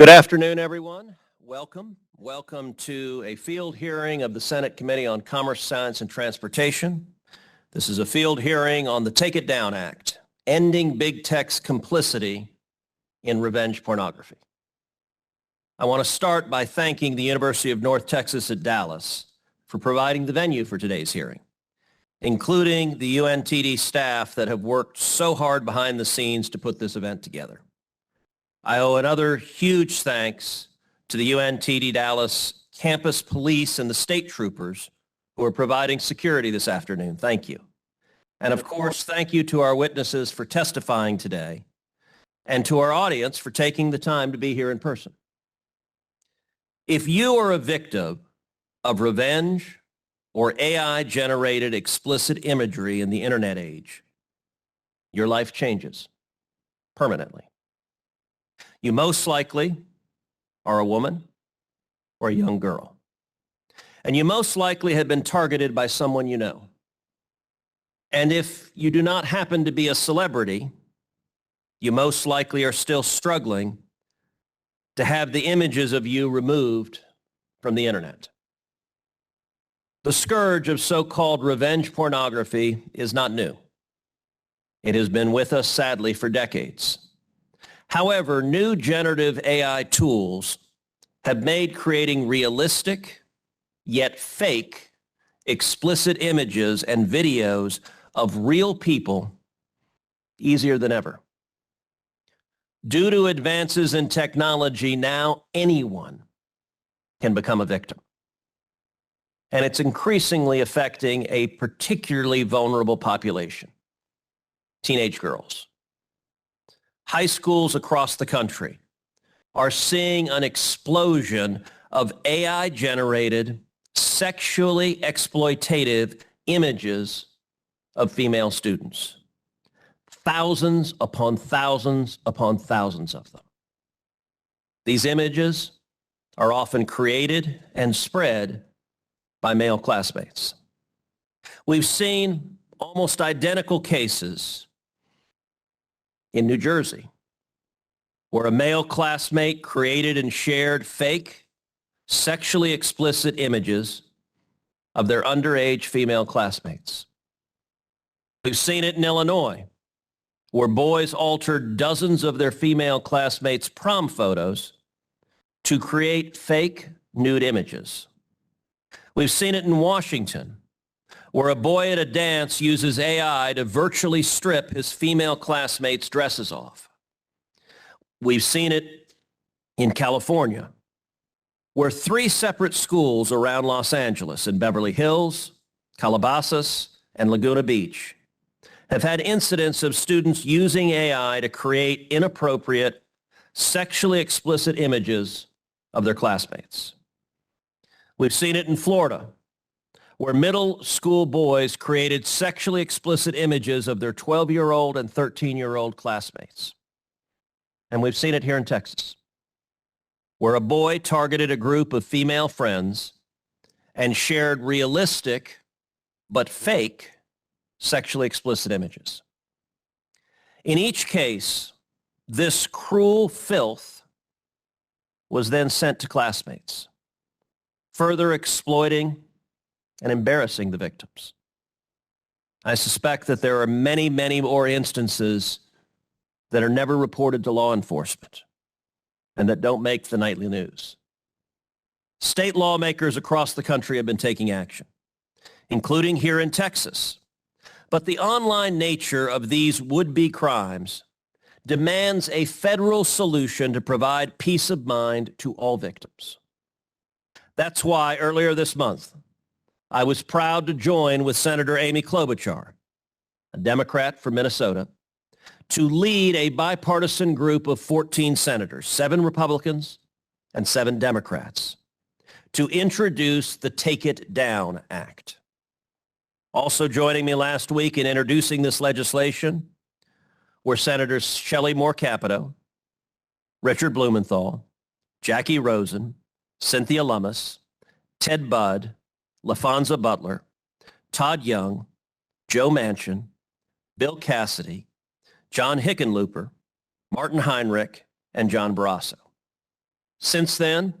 Good afternoon, everyone. Welcome. Welcome to a field hearing of the Senate Committee on Commerce, Science, and Transportation. This is a field hearing on the Take It Down Act, ending big tech's complicity in revenge pornography. I want to start by thanking the University of North Texas at Dallas for providing the venue for today's hearing, including the UNTD staff that have worked so hard behind the scenes to put this event together. I owe another huge thanks to the UNTD Dallas campus police and the state troopers who are providing security this afternoon. Thank you. And of course, thank you to our witnesses for testifying today and to our audience for taking the time to be here in person. If you are a victim of revenge or AI-generated explicit imagery in the internet age, your life changes permanently. You most likely are a woman or a young girl. And you most likely have been targeted by someone you know. And if you do not happen to be a celebrity, you most likely are still struggling to have the images of you removed from the internet. The scourge of so-called revenge pornography is not new. It has been with us, sadly, for decades. However, new generative AI tools have made creating realistic, yet fake, explicit images and videos of real people easier than ever. Due to advances in technology, now anyone can become a victim. And it's increasingly affecting a particularly vulnerable population, teenage girls. High schools across the country are seeing an explosion of AI-generated, sexually exploitative images of female students. Thousands upon thousands upon thousands of them. These images are often created and spread by male classmates. We've seen almost identical cases in New Jersey, where a male classmate created and shared fake, sexually explicit images of their underage female classmates. We've seen it in Illinois, where boys altered dozens of their female classmates' prom photos to create fake nude images. We've seen it in Washington, where a boy at a dance uses AI to virtually strip his female classmates' dresses off. We've seen it in California, where 3 separate schools around Los Angeles, in Beverly Hills, Calabasas, and Laguna Beach, have had incidents of students using AI to create inappropriate, sexually explicit images of their classmates. We've seen it in Florida, where middle school boys created sexually explicit images of their 12-year-old and 13-year-old classmates. And we've seen it here in Texas, where a boy targeted a group of female friends and shared realistic but fake sexually explicit images. In each case, this cruel filth was then sent to classmates, further exploiting and embarrassing the victims. I suspect that there are many, many more instances that are never reported to law enforcement and that don't make the nightly news. State lawmakers across the country have been taking action, including here in Texas. But the online nature of these would-be crimes demands a federal solution to provide peace of mind to all victims. That's why earlier this month, I was proud to join with Senator Amy Klobuchar, a Democrat from Minnesota, to lead a bipartisan group of 14 senators, 7 Republicans and 7 Democrats, to introduce the Take It Down Act. Also joining me last week in introducing this legislation were Senators Shelley Moore Capito, Richard Blumenthal, Jackie Rosen, Cynthia Lummis, Ted Budd, LaFonza Butler, Todd Young, Joe Manchin, Bill Cassidy, John Hickenlooper, Martin Heinrich, and John Barrasso. Since then,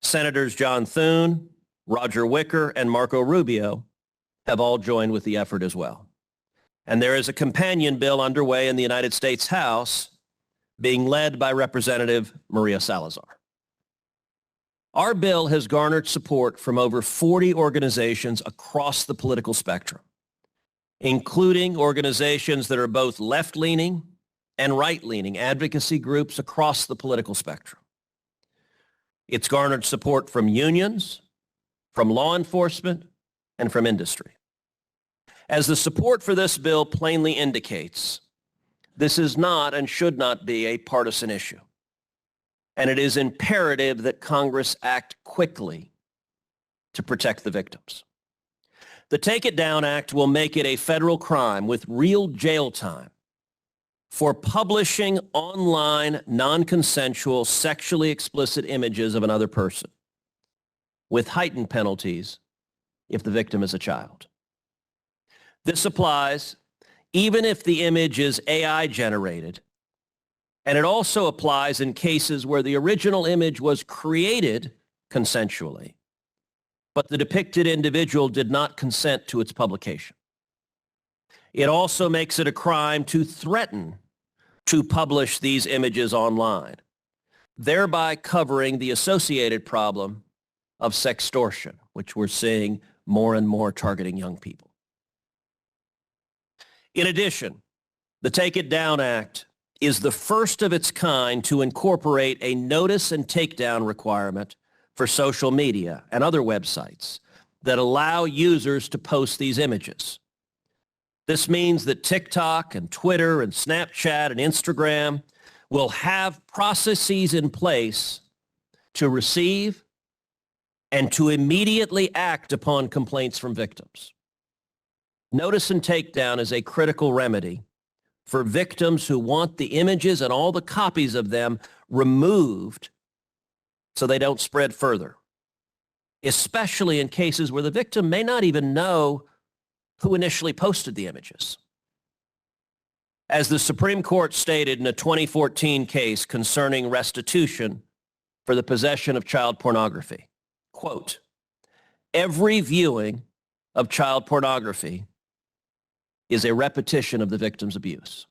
Senators John Thune, Roger Wicker, and Marco Rubio have all joined with the effort as well. And there is a companion bill underway in the United States House being led by Representative Maria Salazar. Our bill has garnered support from over 40 organizations across the political spectrum, including organizations that are both left-leaning and right-leaning advocacy groups across the political spectrum. It's garnered support from unions, from law enforcement, and from industry. As the support for this bill plainly indicates, this is not and should not be a partisan issue. And it is imperative that Congress act quickly to protect the victims. The Take It Down Act will make it a federal crime with real jail time for publishing online non-consensual sexually explicit images of another person, with heightened penalties if the victim is a child. This applies even if the image is AI generated, and it also applies in cases where the original image was created consensually, but the depicted individual did not consent to its publication. It also makes it a crime to threaten to publish these images online, thereby covering the associated problem of sextortion, which we're seeing more and more targeting young people. In addition, the Take It Down Act is the first of its kind to incorporate a notice and takedown requirement for social media and other websites that allow users to post these images. This means that TikTok and Twitter and Snapchat and Instagram will have processes in place to receive and to immediately act upon complaints from victims. Notice and takedown is a critical remedy for victims who want the images and all the copies of them removed so they don't spread further, especially in cases where the victim may not even know who initially posted the images. As the Supreme Court stated in a 2014 case concerning restitution for the possession of child pornography, quote, "Every viewing of child pornography is a repetition of the victim's abuse."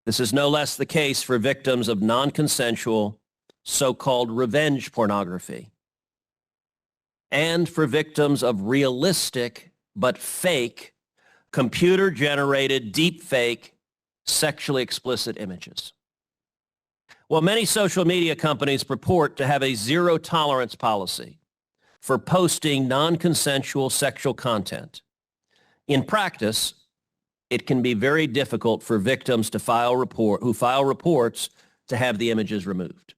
This is no less the case for victims of non-consensual, so-called revenge pornography, and for victims of realistic but fake, computer-generated, deep-fake, sexually explicit images. While many social media companies purport to have a zero-tolerance policy for posting non-consensual sexual content, in practice, it can be very difficult for victims who file reports to have the images removed.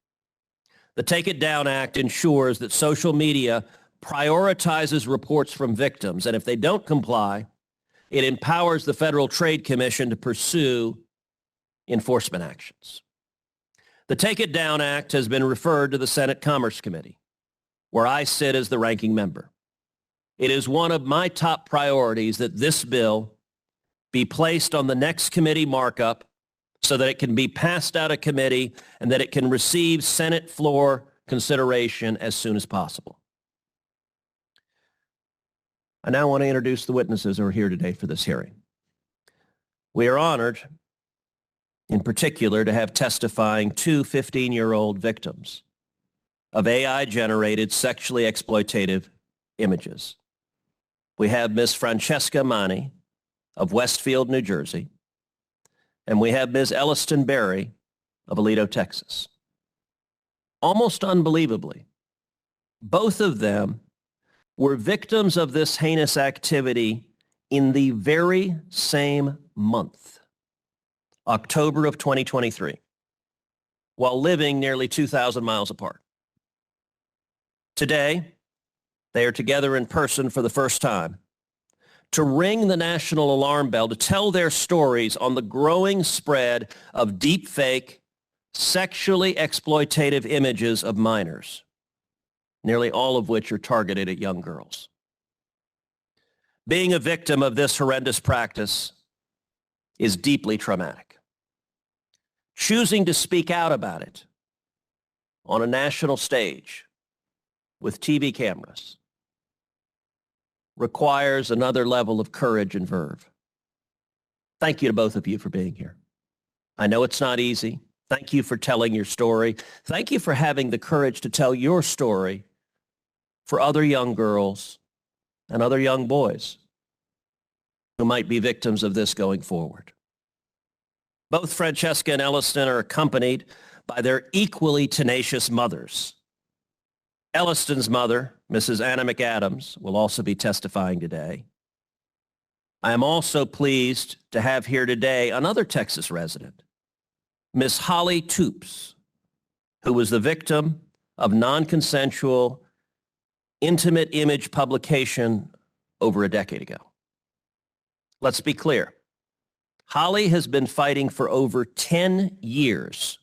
The Take It Down Act ensures that social media prioritizes reports from victims, and if they don't comply, it empowers the Federal Trade Commission to pursue enforcement actions. The Take It Down Act has been referred to the Senate Commerce Committee, where I sit as the ranking member. It is one of my top priorities that this bill be placed on the next committee markup so that it can be passed out of committee and that it can receive Senate floor consideration as soon as possible. I now want to introduce the witnesses who are here today for this hearing. We are honored, in particular, to have testifying two 15-year-old victims of AI-generated sexually exploitative images. We have Ms. Francesca Mani of Westfield, New Jersey, and we have Ms. Elliston Berry of Aledo, Texas. Almost unbelievably, both of them were victims of this heinous activity in the very same month, October of 2023, while living nearly 2,000 miles apart. Today, they are together in person for the first time to ring the national alarm bell, to tell their stories on the growing spread of deepfake, sexually exploitative images of minors, nearly all of which are targeted at young girls. Being a victim of this horrendous practice is deeply traumatic. Choosing to speak out about it on a national stage with TV cameras requires another level of courage and verve. Thank you to both of you for being here. I know it's not easy. Thank you for telling your story. Thank you for having the courage to tell your story for other young girls and other young boys who might be victims of this going forward. Both Francesca and Elliston are accompanied by their equally tenacious mothers. Elliston's mother, Mrs. Anna McAdams, will also be testifying today. I am also pleased to have here today another Texas resident, Miss Holly Toops, who was the victim of non-consensual intimate image publication over a decade ago. Let's be clear. Holly has been fighting for over 10 years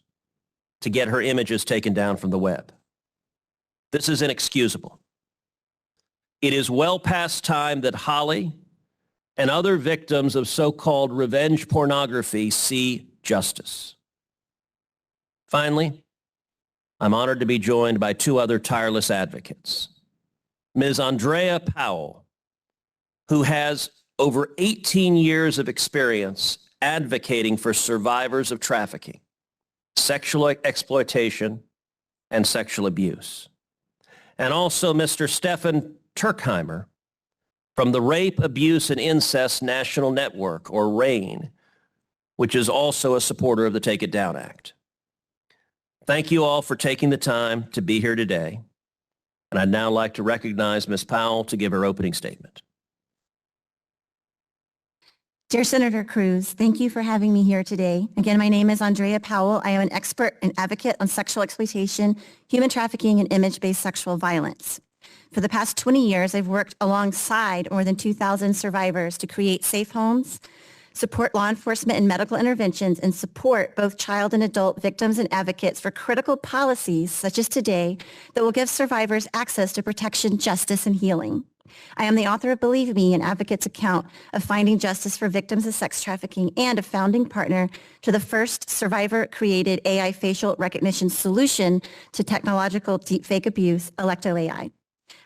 to get her images taken down from the web. This is inexcusable. It is well past time that Holly and other victims of so-called revenge pornography see justice. Finally, I'm honored to be joined by two other tireless advocates. Ms. Andrea Powell, who has over 18 years of experience advocating for survivors of trafficking, sexual exploitation, and sexual abuse. And also Mr. Stefan Turkheimer from the Rape, Abuse, and Incest National Network, or RAIN, which is also a supporter of the Take It Down Act. Thank you all for taking the time to be here today. And I'd now like to recognize Ms. Powell to give her opening statement. Dear Senator Cruz, thank you for having me here today. Again, my name is Andrea Powell. I am an expert and advocate on sexual exploitation, human trafficking, and image-based sexual violence. For the past 20 years, I've worked alongside more than 2,000 survivors to create safe homes, support law enforcement and medical interventions, and support both child and adult victims and advocates for critical policies, such as today, that will give survivors access to protection, justice, and healing. I am the author of Believe Me, an advocate's account of finding justice for victims of sex trafficking, and a founding partner to the first survivor-created AI facial recognition solution to technological deepfake abuse, Electo AI.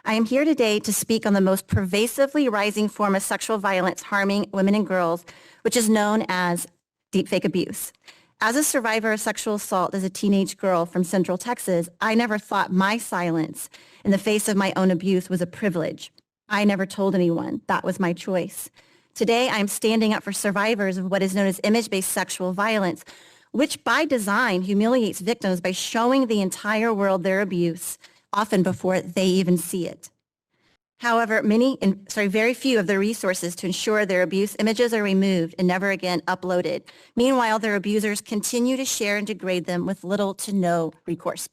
I am here today to speak on the most pervasively rising form of sexual violence harming women and girls, which is known as deepfake abuse. As a survivor of sexual assault as a teenage girl from Central Texas, I never thought my silence in the face of my own abuse was a privilege. I never told anyone. That was my choice. Today, I am standing up for survivors of what is known as image-based sexual violence, which by design humiliates victims by showing the entire world their abuse, often before they even see it. However, very few of the resources to ensure their abuse images are removed and never again uploaded. Meanwhile, their abusers continue to share and degrade them with little to no recourse.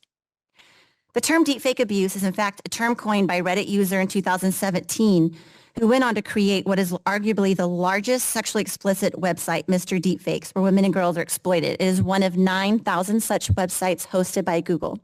The term deepfake abuse is in fact a term coined by Reddit user in 2017 who went on to create what is arguably the largest sexually explicit website, Mr. Deepfakes, where women and girls are exploited. It is one of 9,000 such websites hosted by Google.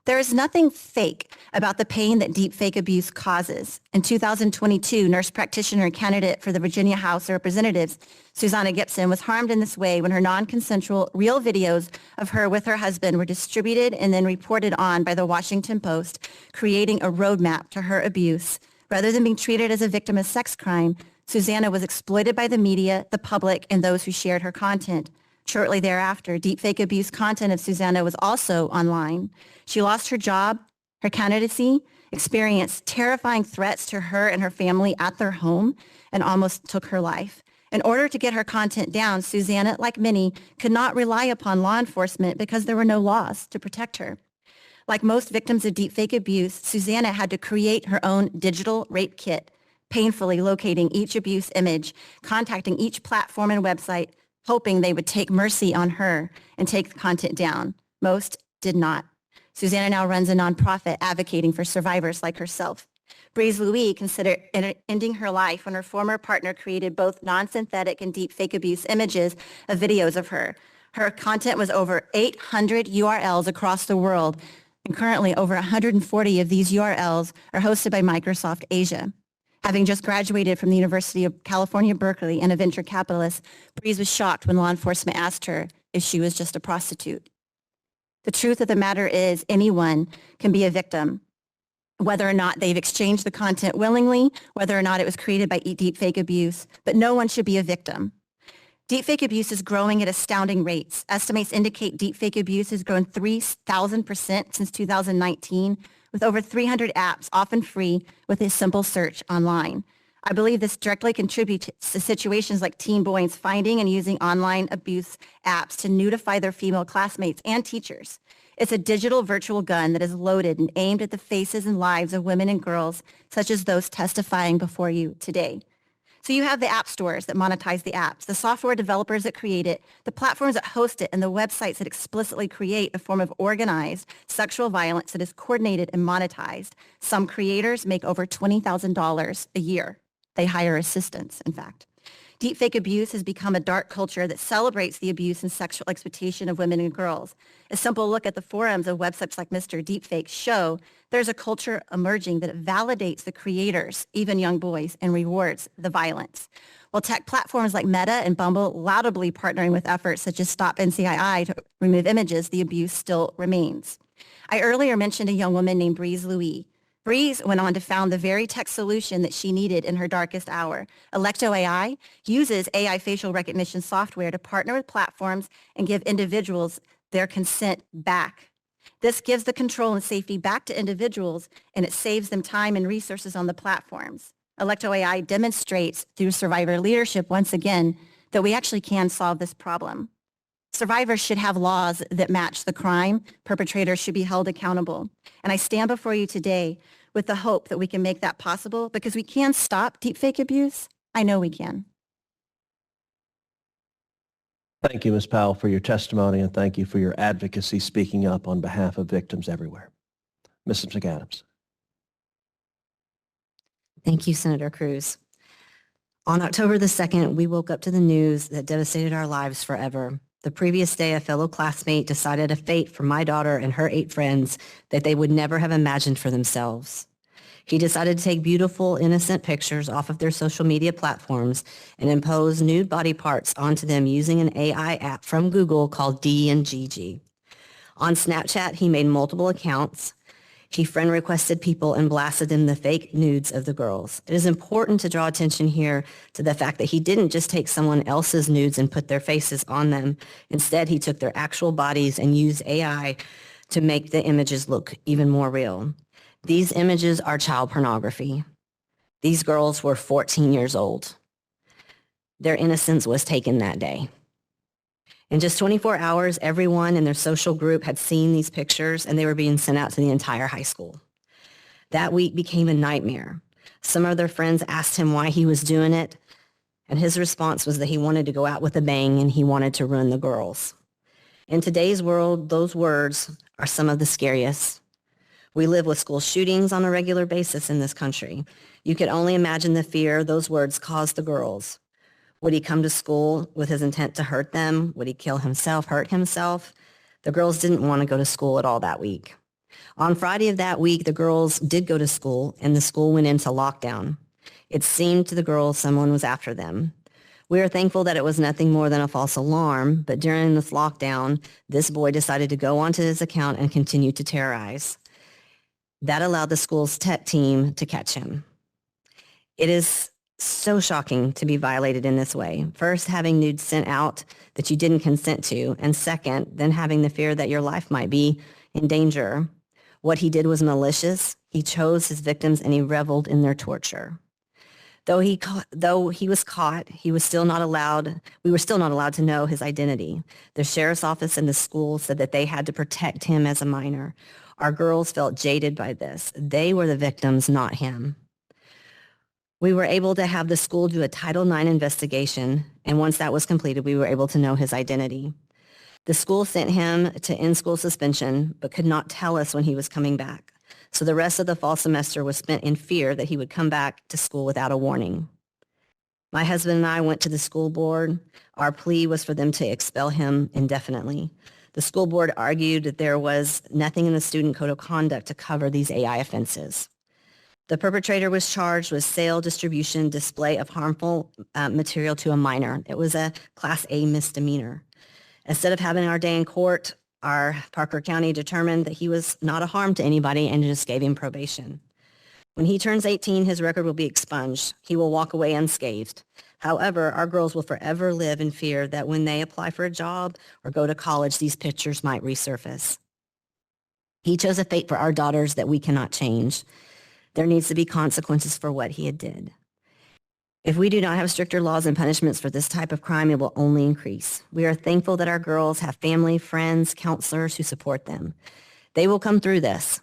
There is nothing fake about the pain that deepfake abuse causes. In 2022, nurse practitioner and candidate for the Virginia House of Representatives, Susanna Gibson, was harmed in this way when her non-consensual real videos of her with her husband were distributed and then reported on by the Washington Post, creating a roadmap to her abuse. Rather than being treated as a victim of sex crime, Susanna was exploited by the media, the public, and those who shared her content. Shortly thereafter, deepfake abuse content of Susanna was also online. She lost her job, her candidacy, experienced terrifying threats to her and her family at their home, and almost took her life. In order to get her content down, Susanna, like many, could not rely upon law enforcement because there were no laws to protect her. Like most victims of deepfake abuse, Susanna had to create her own digital rape kit, painfully locating each abuse image, contacting each platform and website, hoping they would take mercy on her and take the content down. Most did not. Susanna now runs a nonprofit advocating for survivors like herself. Breeze Louis considered ending her life when her former partner created both non-synthetic and deepfake abuse images of videos of her. Her content was over 800 URLs across the world, and currently over 140 of these URLs are hosted by Microsoft Asia. Having just graduated from the University of California, Berkeley, and a venture capitalist, Breeze was shocked when law enforcement asked her if she was just a prostitute. The truth of the matter is anyone can be a victim, whether or not they've exchanged the content willingly, whether or not it was created by deepfake abuse, but no one should be a victim. Deepfake abuse is growing at astounding rates. Estimates indicate deepfake abuse has grown 3,000% since 2019, with over 300 apps, often free, with a simple search online. I believe this directly contributes to situations like teen boys finding and using online abuse apps to nudify their female classmates and teachers. It's a digital virtual gun that is loaded and aimed at the faces and lives of women and girls, such as those testifying before you today. So you have the app stores that monetize the apps, the software developers that create it, the platforms that host it, and the websites that explicitly create a form of organized sexual violence that is coordinated and monetized. Some creators make over $20,000 a year. They hire assistants, in fact. Deepfake abuse has become a dark culture that celebrates the abuse and sexual exploitation of women and girls. A simple look at the forums of websites like Mr. Deepfake show there's a culture emerging that validates the creators, even young boys, and rewards the violence. While tech platforms like Meta and Bumble laudably partnering with efforts such as Stop NCII to remove images, the abuse still remains. I earlier mentioned a young woman named Breeze Louis. Breeze went on to found the very tech solution that she needed in her darkest hour. Electo AI uses AI facial recognition software to partner with platforms and give individuals their consent back. This gives the control and safety back to individuals, and it saves them time and resources on the platforms. Electo AI demonstrates through survivor leadership once again that we actually can solve this problem. Survivors should have laws that match the crime. Perpetrators should be held accountable. And I stand before you today with the hope that we can make that possible because we can stop deepfake abuse. I know we can. Thank you, Ms. Powell, for your testimony, and thank you for your advocacy speaking up on behalf of victims everywhere. Mrs. McAdams. Thank you, Senator Cruz. On October the 2nd, we woke up to the news that devastated our lives forever. The previous day, a fellow classmate decided a fate for my daughter and her 8 friends that they would never have imagined for themselves. He decided to take beautiful, innocent pictures off of their social media platforms and impose nude body parts onto them using an AI app from Google called D&GG. On Snapchat, he made multiple accounts. He friend requested people and blasted them the fake nudes of the girls. It is important to draw attention here to the fact that he didn't just take someone else's nudes and put their faces on them. Instead, he took their actual bodies and used AI to make the images look even more real. These images are child pornography. These girls were 14 years old. Their innocence was taken that day. In just 24 hours, everyone in their social group had seen these pictures and they were being sent out to the entire high school. That week became a nightmare. Some of their friends asked him why he was doing it, and his response was that he wanted to go out with a bang and he wanted to ruin the girls. In today's world, those words are some of the scariest. We live with school shootings on a regular basis in this country. You could only imagine the fear those words caused the girls. Would he come to school with his intent to hurt them? Would he kill himself, hurt himself? The girls didn't want to go to school at all that week. On Friday of that week, the girls did go to school and the school went into lockdown. It seemed to the girls someone was after them. We are thankful that it was nothing more than a false alarm, but during this lockdown, this boy decided to go onto his account and continue to terrorize. That allowed the school's tech team to catch him. It is so shocking to be violated in this way. First, having nudes sent out that you didn't consent to, and second, then having the fear that your life might be in danger. What he did was malicious. He chose his victims and he reveled in their torture. Though he was caught, we were still not allowed to know his identity. The sheriff's office and the school said that they had to protect him as a minor. Our girls felt jaded by this. They were the victims, not him. We were able to have the school do a Title IX investigation, and once that was completed, we were able to know his identity. The school sent him to in-school suspension, but could not tell us when he was coming back. So the rest of the fall semester was spent in fear that he would come back to school without a warning. My husband and I went to the school board. Our plea was for them to expel him indefinitely. The school board argued that there was nothing in the student code of conduct to cover these AI offenses. The perpetrator was charged with sale, distribution, display of harmful material to a minor. It was a Class A misdemeanor. Instead of having our day in court, Our Parker County determined that he was not a harm to anybody and just gave him probation. When he turns 18, his record will be expunged. He will walk away unscathed. However, our girls will forever live in fear that when they apply for a job or go to college, these pictures might resurface. He chose a fate for our daughters that we cannot change. There needs to be consequences for what he did. If we do not have stricter laws and punishments for this type of crime, it will only increase. We are thankful that our girls have family, friends, counselors who support them. They will come through this.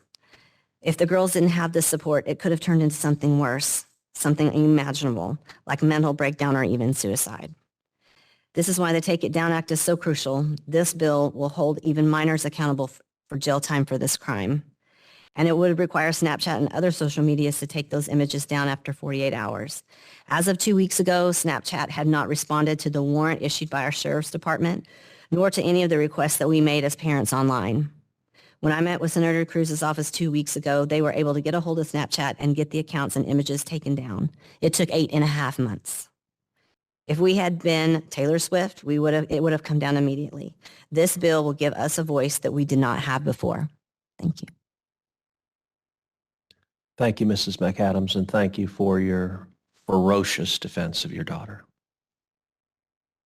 If the girls didn't have this support, it could have turned into something worse, something unimaginable, like mental breakdown or even suicide. This is why the Take It Down Act is so crucial. This bill will hold even minors accountable for jail time for this crime. And it would require Snapchat and other social medias to take those images down after 48 hours. As of 2 weeks ago, Snapchat had not responded to the warrant issued by our Sheriff's Department, nor to any of the requests that we made as parents online. When I met with Senator Cruz's office 2 weeks ago, they were able to get a hold of Snapchat and get the accounts and images taken down. It took 8.5 months. If we had been Taylor Swift, it would have come down immediately. This bill will give us a voice that we did not have before. Thank you. Thank you, Mrs. McAdams, and thank you for your ferocious defense of your daughter.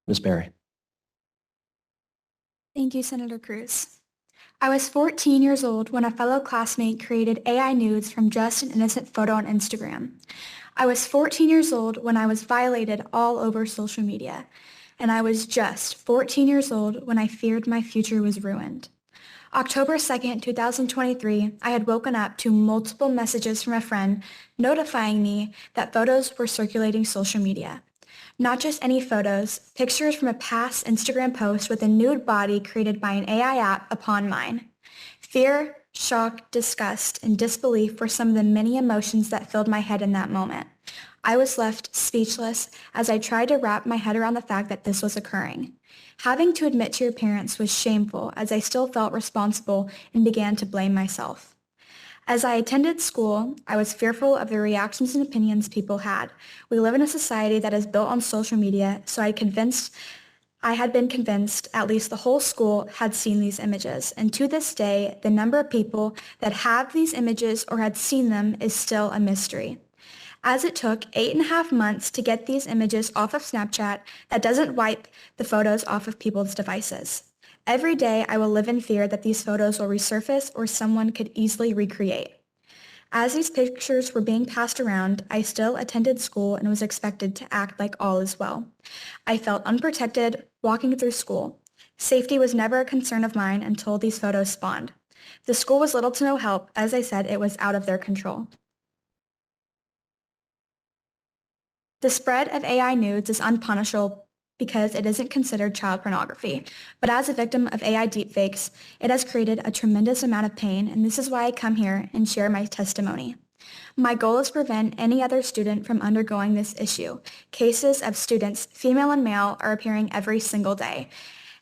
Ms. Berry. Thank you, Senator Cruz. I was 14 years old when a fellow classmate created AI nudes from just an innocent photo on Instagram. I was 14 years old when I was violated all over social media. And I was just 14 years old when I feared my future was ruined. October 2nd, 2023, I had woken up to multiple messages from a friend notifying me that photos were circulating social media. Not just any photos, pictures from a past Instagram post with a nude body created by an AI app upon mine. Fear, shock, disgust, and disbelief were some of the many emotions that filled my head in that moment. I was left speechless as I tried to wrap my head around the fact that this was occurring. Having to admit to your parents was shameful as I still felt responsible and began to blame myself. As I attended school, I was fearful of the reactions and opinions people had. We live in a society that is built on social media, so I had been convinced at least the whole school had seen these images. And to this day, the number of people that have these images or had seen them is still a mystery. As it took 8.5 months to get these images off of Snapchat, that doesn't wipe the photos off of people's devices. Every day, I will live in fear that these photos will resurface or someone could easily recreate. As these pictures were being passed around, I still attended school and was expected to act like all is well. I felt unprotected walking through school. Safety was never a concern of mine until these photos spawned. The school was little to no help. As I said, it was out of their control. The spread of AI nudes is unpunishable because it isn't considered child pornography. But as a victim of AI deepfakes, it has created a tremendous amount of pain, and this is why I come here and share my testimony. My goal is to prevent any other student from undergoing this issue. Cases of students, female and male, are appearing every single day,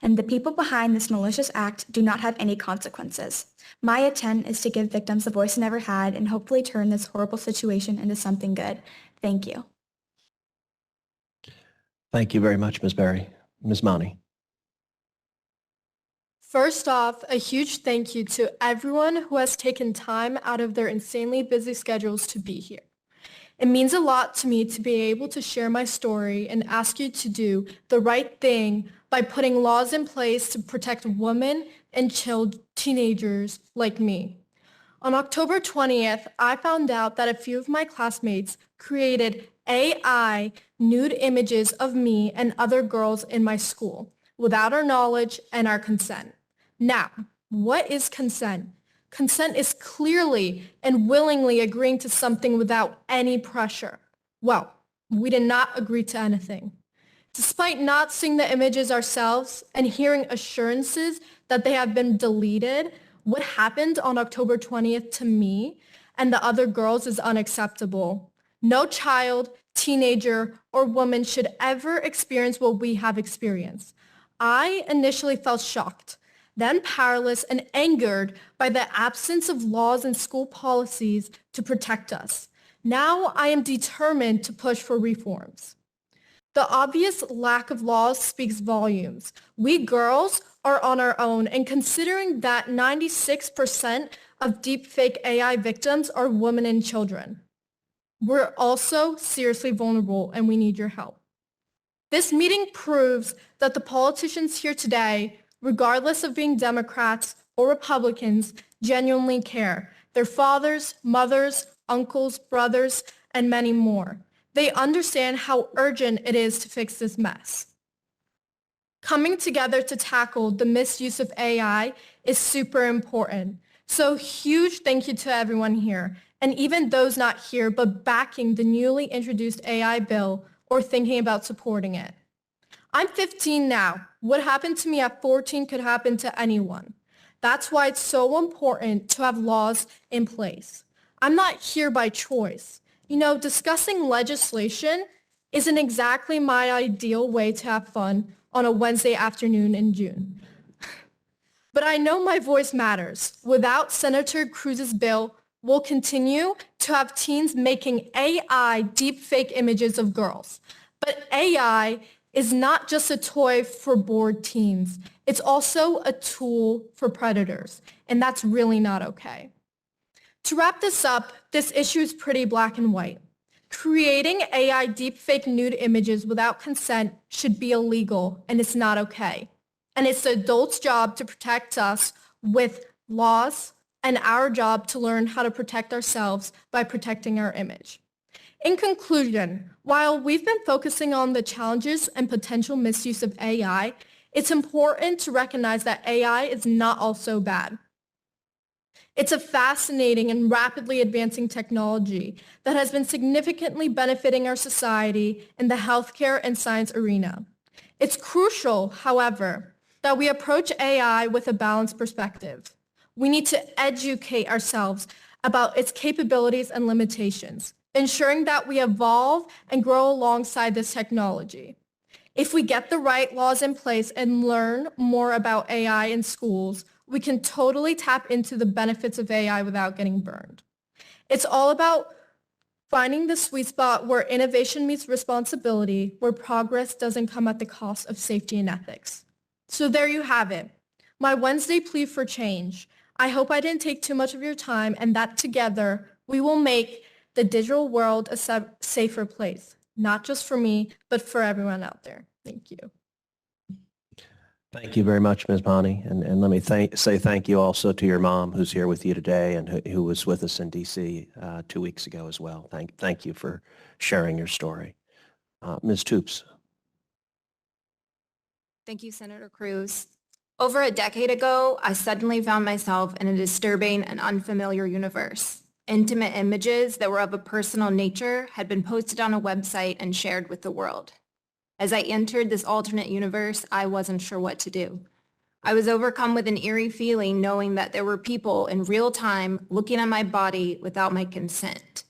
and the people behind this malicious act do not have any consequences. My intent is to give victims the voice they never had and hopefully turn this horrible situation into something good. Thank you. Thank you very much, Ms. Berry. Ms. Mani. First off, a huge thank you to everyone who has taken time out of their insanely busy schedules to be here. It means a lot to me to be able to share my story and ask you to do the right thing by putting laws in place to protect women and teenagers like me. On October 20th, I found out that a few of my classmates created AI nude images of me and other girls in my school without our knowledge and our consent. Now, what is consent? Consent is clearly and willingly agreeing to something without any pressure. Well, we did not agree to anything. Despite not seeing the images ourselves and hearing assurances that they have been deleted, what happened on October 20th to me and the other girls is unacceptable. No child, teenager, or woman should ever experience what we have experienced. I initially felt shocked, then powerless and angered by the absence of laws and school policies to protect us. Now I am determined to push for reforms. The obvious lack of laws speaks volumes. We girls are on our own, and considering that 96% of deepfake AI victims are women and children, we're also seriously vulnerable and we need your help. This meeting proves that the politicians here today, regardless of being Democrats or Republicans, genuinely care. Their fathers, mothers, uncles, brothers, and many more. They understand how urgent it is to fix this mess. Coming together to tackle the misuse of AI is super important. So huge thank you to everyone here, and even those not here but backing the newly introduced AI bill or thinking about supporting it. I'm 15 now. What happened to me at 14 could happen to anyone. That's why it's so important to have laws in place. I'm not here by choice. You know, discussing legislation isn't exactly my ideal way to have fun on a Wednesday afternoon in June. But I know my voice matters. Without Senator Cruz's bill, we'll continue to have teens making AI deepfake images of girls. But AI is not just a toy for bored teens. It's also a tool for predators, and that's really not okay. To wrap this up, this issue is pretty black and white. Creating AI deepfake nude images without consent should be illegal, and it's not okay. And it's the adult's job to protect us with laws and our job to learn how to protect ourselves by protecting our image. In conclusion, while we've been focusing on the challenges and potential misuse of AI, it's important to recognize that AI is not also bad. It's a fascinating and rapidly advancing technology that has been significantly benefiting our society in the healthcare and science arena. It's crucial, however, that we approach AI with a balanced perspective. We need to educate ourselves about its capabilities and limitations, ensuring that we evolve and grow alongside this technology. If we get the right laws in place and learn more about AI in schools, we can totally tap into the benefits of AI without getting burned. It's all about finding the sweet spot where innovation meets responsibility, where progress doesn't come at the cost of safety and ethics. So there you have it, my Wednesday plea for change. I hope I didn't take too much of your time and that together we will make the digital world a safer place, not just for me, but for everyone out there. Thank you. Thank you very much, Ms. Bonnie. And let me say thank you also to your mom who's here with you today and who was with us in D.C. 2 weeks ago as well. Thank you for sharing your story. Ms. Toops. Thank you, Senator Cruz. Over a decade ago, I suddenly found myself in a disturbing and unfamiliar universe. Intimate images that were of a personal nature had been posted on a website and shared with the world. As I entered this alternate universe, I wasn't sure what to do. I was overcome with an eerie feeling knowing that there were people in real time looking at my body without my consent.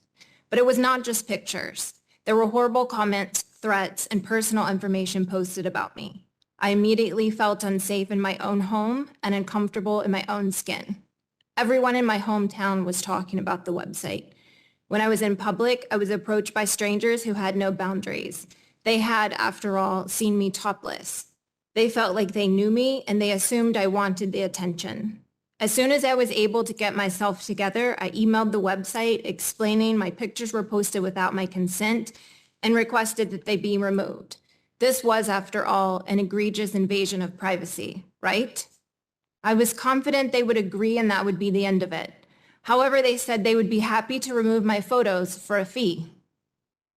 But it was not just pictures. There were horrible comments, threats, and personal information posted about me. I immediately felt unsafe in my own home and uncomfortable in my own skin. Everyone in my hometown was talking about the website. When I was in public, I was approached by strangers who had no boundaries. They had, after all, seen me topless. They felt like they knew me and they assumed I wanted the attention. As soon as I was able to get myself together, I emailed the website explaining my pictures were posted without my consent and requested that they be removed. This was, after all, an egregious invasion of privacy, right? I was confident they would agree and that would be the end of it. However, they said they would be happy to remove my photos for a fee.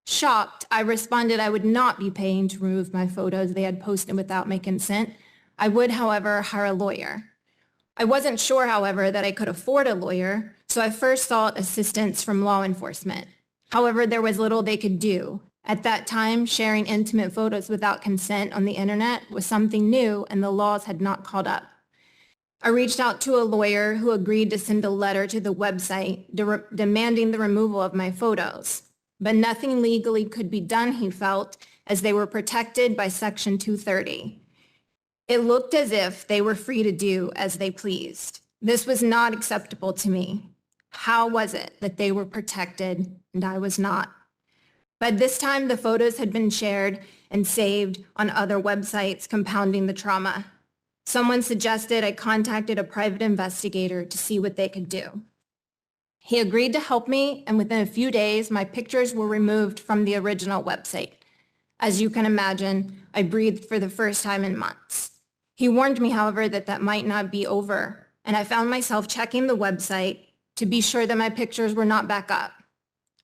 Shocked, I responded I would not be paying to remove my photos they had posted without my consent. I would, however, hire a lawyer. I wasn't sure, however, that I could afford a lawyer, so I first sought assistance from law enforcement. However, there was little they could do. At that time, sharing intimate photos without consent on the internet was something new and the laws had not caught up. I reached out to a lawyer who agreed to send a letter to the website demanding the removal of my photos. But nothing legally could be done, he felt, as they were protected by Section 230. It looked as if they were free to do as they pleased. This was not acceptable to me. How was it that they were protected and I was not? But this time the photos had been shared and saved on other websites, compounding the trauma. Someone suggested I contacted a private investigator to see what they could do. He agreed to help me, and within a few days, my pictures were removed from the original website. As you can imagine, I breathed for the first time in months. He warned me, however, that that might not be over, and I found myself checking the website to be sure that my pictures were not back up.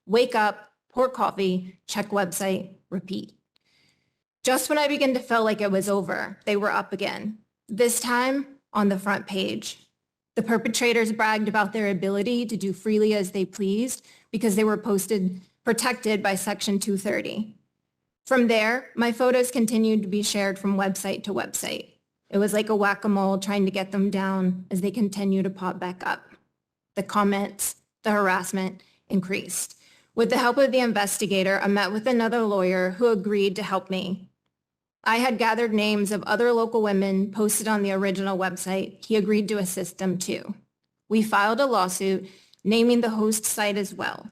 Wake up, pour coffee, check website, repeat. Just when I began to feel like it was over, they were up again, this time on the front page. The perpetrators bragged about their ability to do freely as they pleased because they were protected by Section 230. From there, my photos continued to be shared from website to website. It was like a whack-a-mole trying to get them down as they continue to pop back up. The comments, the harassment increased. With the help of the investigator, I met with another lawyer who agreed to help me. I had gathered names of other local women posted on the original website. He agreed to assist them too. We filed a lawsuit naming the host site as well.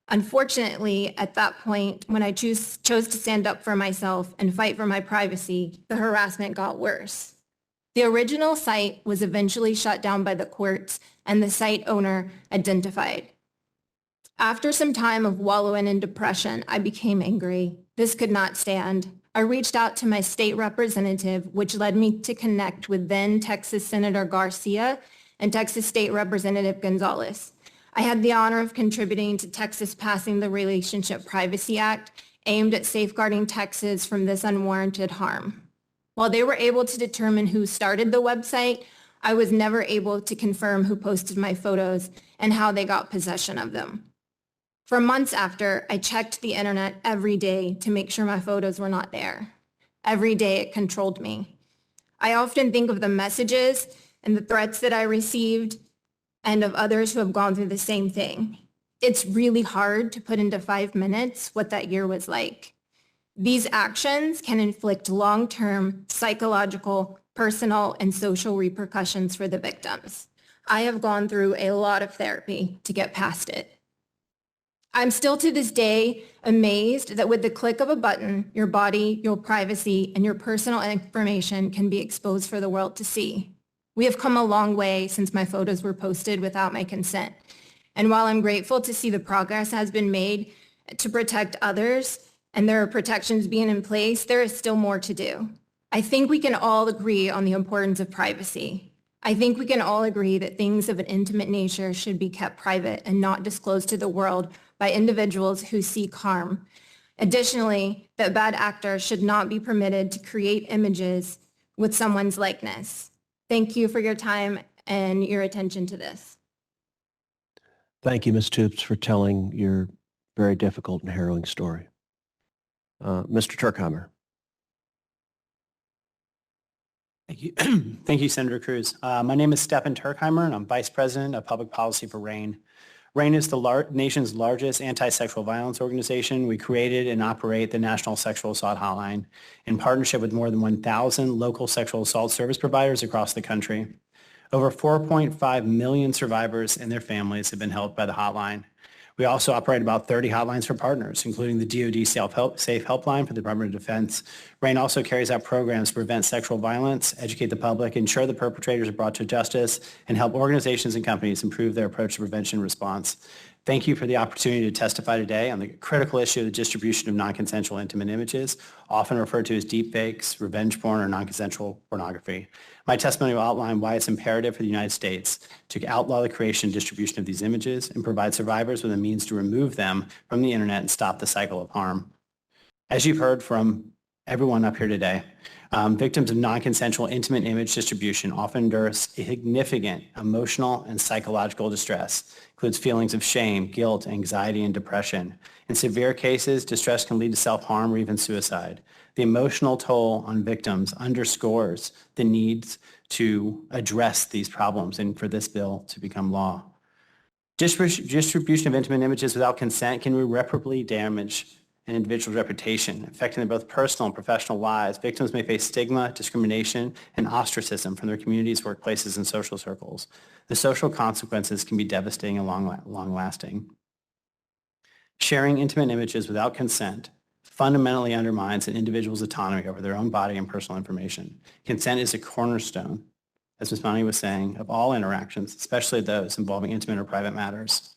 Unfortunately, at that point, when I chose to stand up for myself and fight for my privacy, the harassment got worse. The original site was eventually shut down by the courts and the site owner identified. After some time of wallowing in depression, I became angry. This could not stand. I reached out to my state representative, which led me to connect with then Texas Senator Garcia and Texas State Representative Gonzalez. I had the honor of contributing to Texas passing the Relationship Privacy Act, aimed at safeguarding Texas from this unwarranted harm. While they were able to determine who started the website, I was never able to confirm who posted my photos and how they got possession of them. For months after, I checked the internet every day to make sure my photos were not there. Every day it controlled me. I often think of the messages and the threats that I received and of others who have gone through the same thing. It's really hard to put into 5 minutes what that year was like. These actions can inflict long-term psychological, personal, and social repercussions for the victims. I have gone through a lot of therapy to get past it. I'm still to this day amazed that with the click of a button, your body, your privacy, and your personal information can be exposed for the world to see. We have come a long way since my photos were posted without my consent. And while I'm grateful to see the progress has been made to protect others and there are protections being in place, there is still more to do. I think we can all agree on the importance of privacy. I think we can all agree that things of an intimate nature should be kept private and not disclosed to the world by individuals who seek harm. Additionally, that bad actors should not be permitted to create images with someone's likeness. Thank you for your time and your attention to this. Thank you, Ms. Toops, for telling your very difficult and harrowing story. Mr. Turkheimer. Thank you. Thank you, Senator Cruz. My name is Stephen Turkheimer, and I'm Vice President of Public Policy for RAIN. RAIN is the nation's largest anti-sexual violence organization. We created and operate the National Sexual Assault Hotline in partnership with more than 1,000 local sexual assault service providers across the country. Over 4.5 million survivors and their families have been helped by the hotline. We also operate about 30 hotlines for partners, including the DoD Safe Helpline for the Department of Defense. RAIN also carries out programs to prevent sexual violence, educate the public, ensure the perpetrators are brought to justice, and help organizations and companies improve their approach to prevention and response. Thank you for the opportunity to testify today on the critical issue of the distribution of non-consensual intimate images, often referred to as deepfakes, revenge porn, or non-consensual pornography. My testimony will outline why it's imperative for the United States to outlaw the creation and distribution of these images and provide survivors with a means to remove them from the internet and stop the cycle of harm. As you've heard from everyone up here today, victims of non-consensual intimate image distribution often endure significant emotional and psychological distress. Includes feelings of shame, guilt, anxiety, and depression. In severe cases, distress can lead to self-harm or even suicide. The emotional toll on victims underscores the needs to address these problems and for this bill to become law. Distribution of intimate images without consent can irreparably damage an individual's reputation, affecting their both personal and professional lives. Victims may face stigma, discrimination, and ostracism from their communities, workplaces, and social circles. The social consequences can be devastating and long-lasting. Sharing intimate images without consent fundamentally undermines an individual's autonomy over their own body and personal information. Consent is a cornerstone, as Ms. Monty was saying, of all interactions, especially those involving intimate or private matters.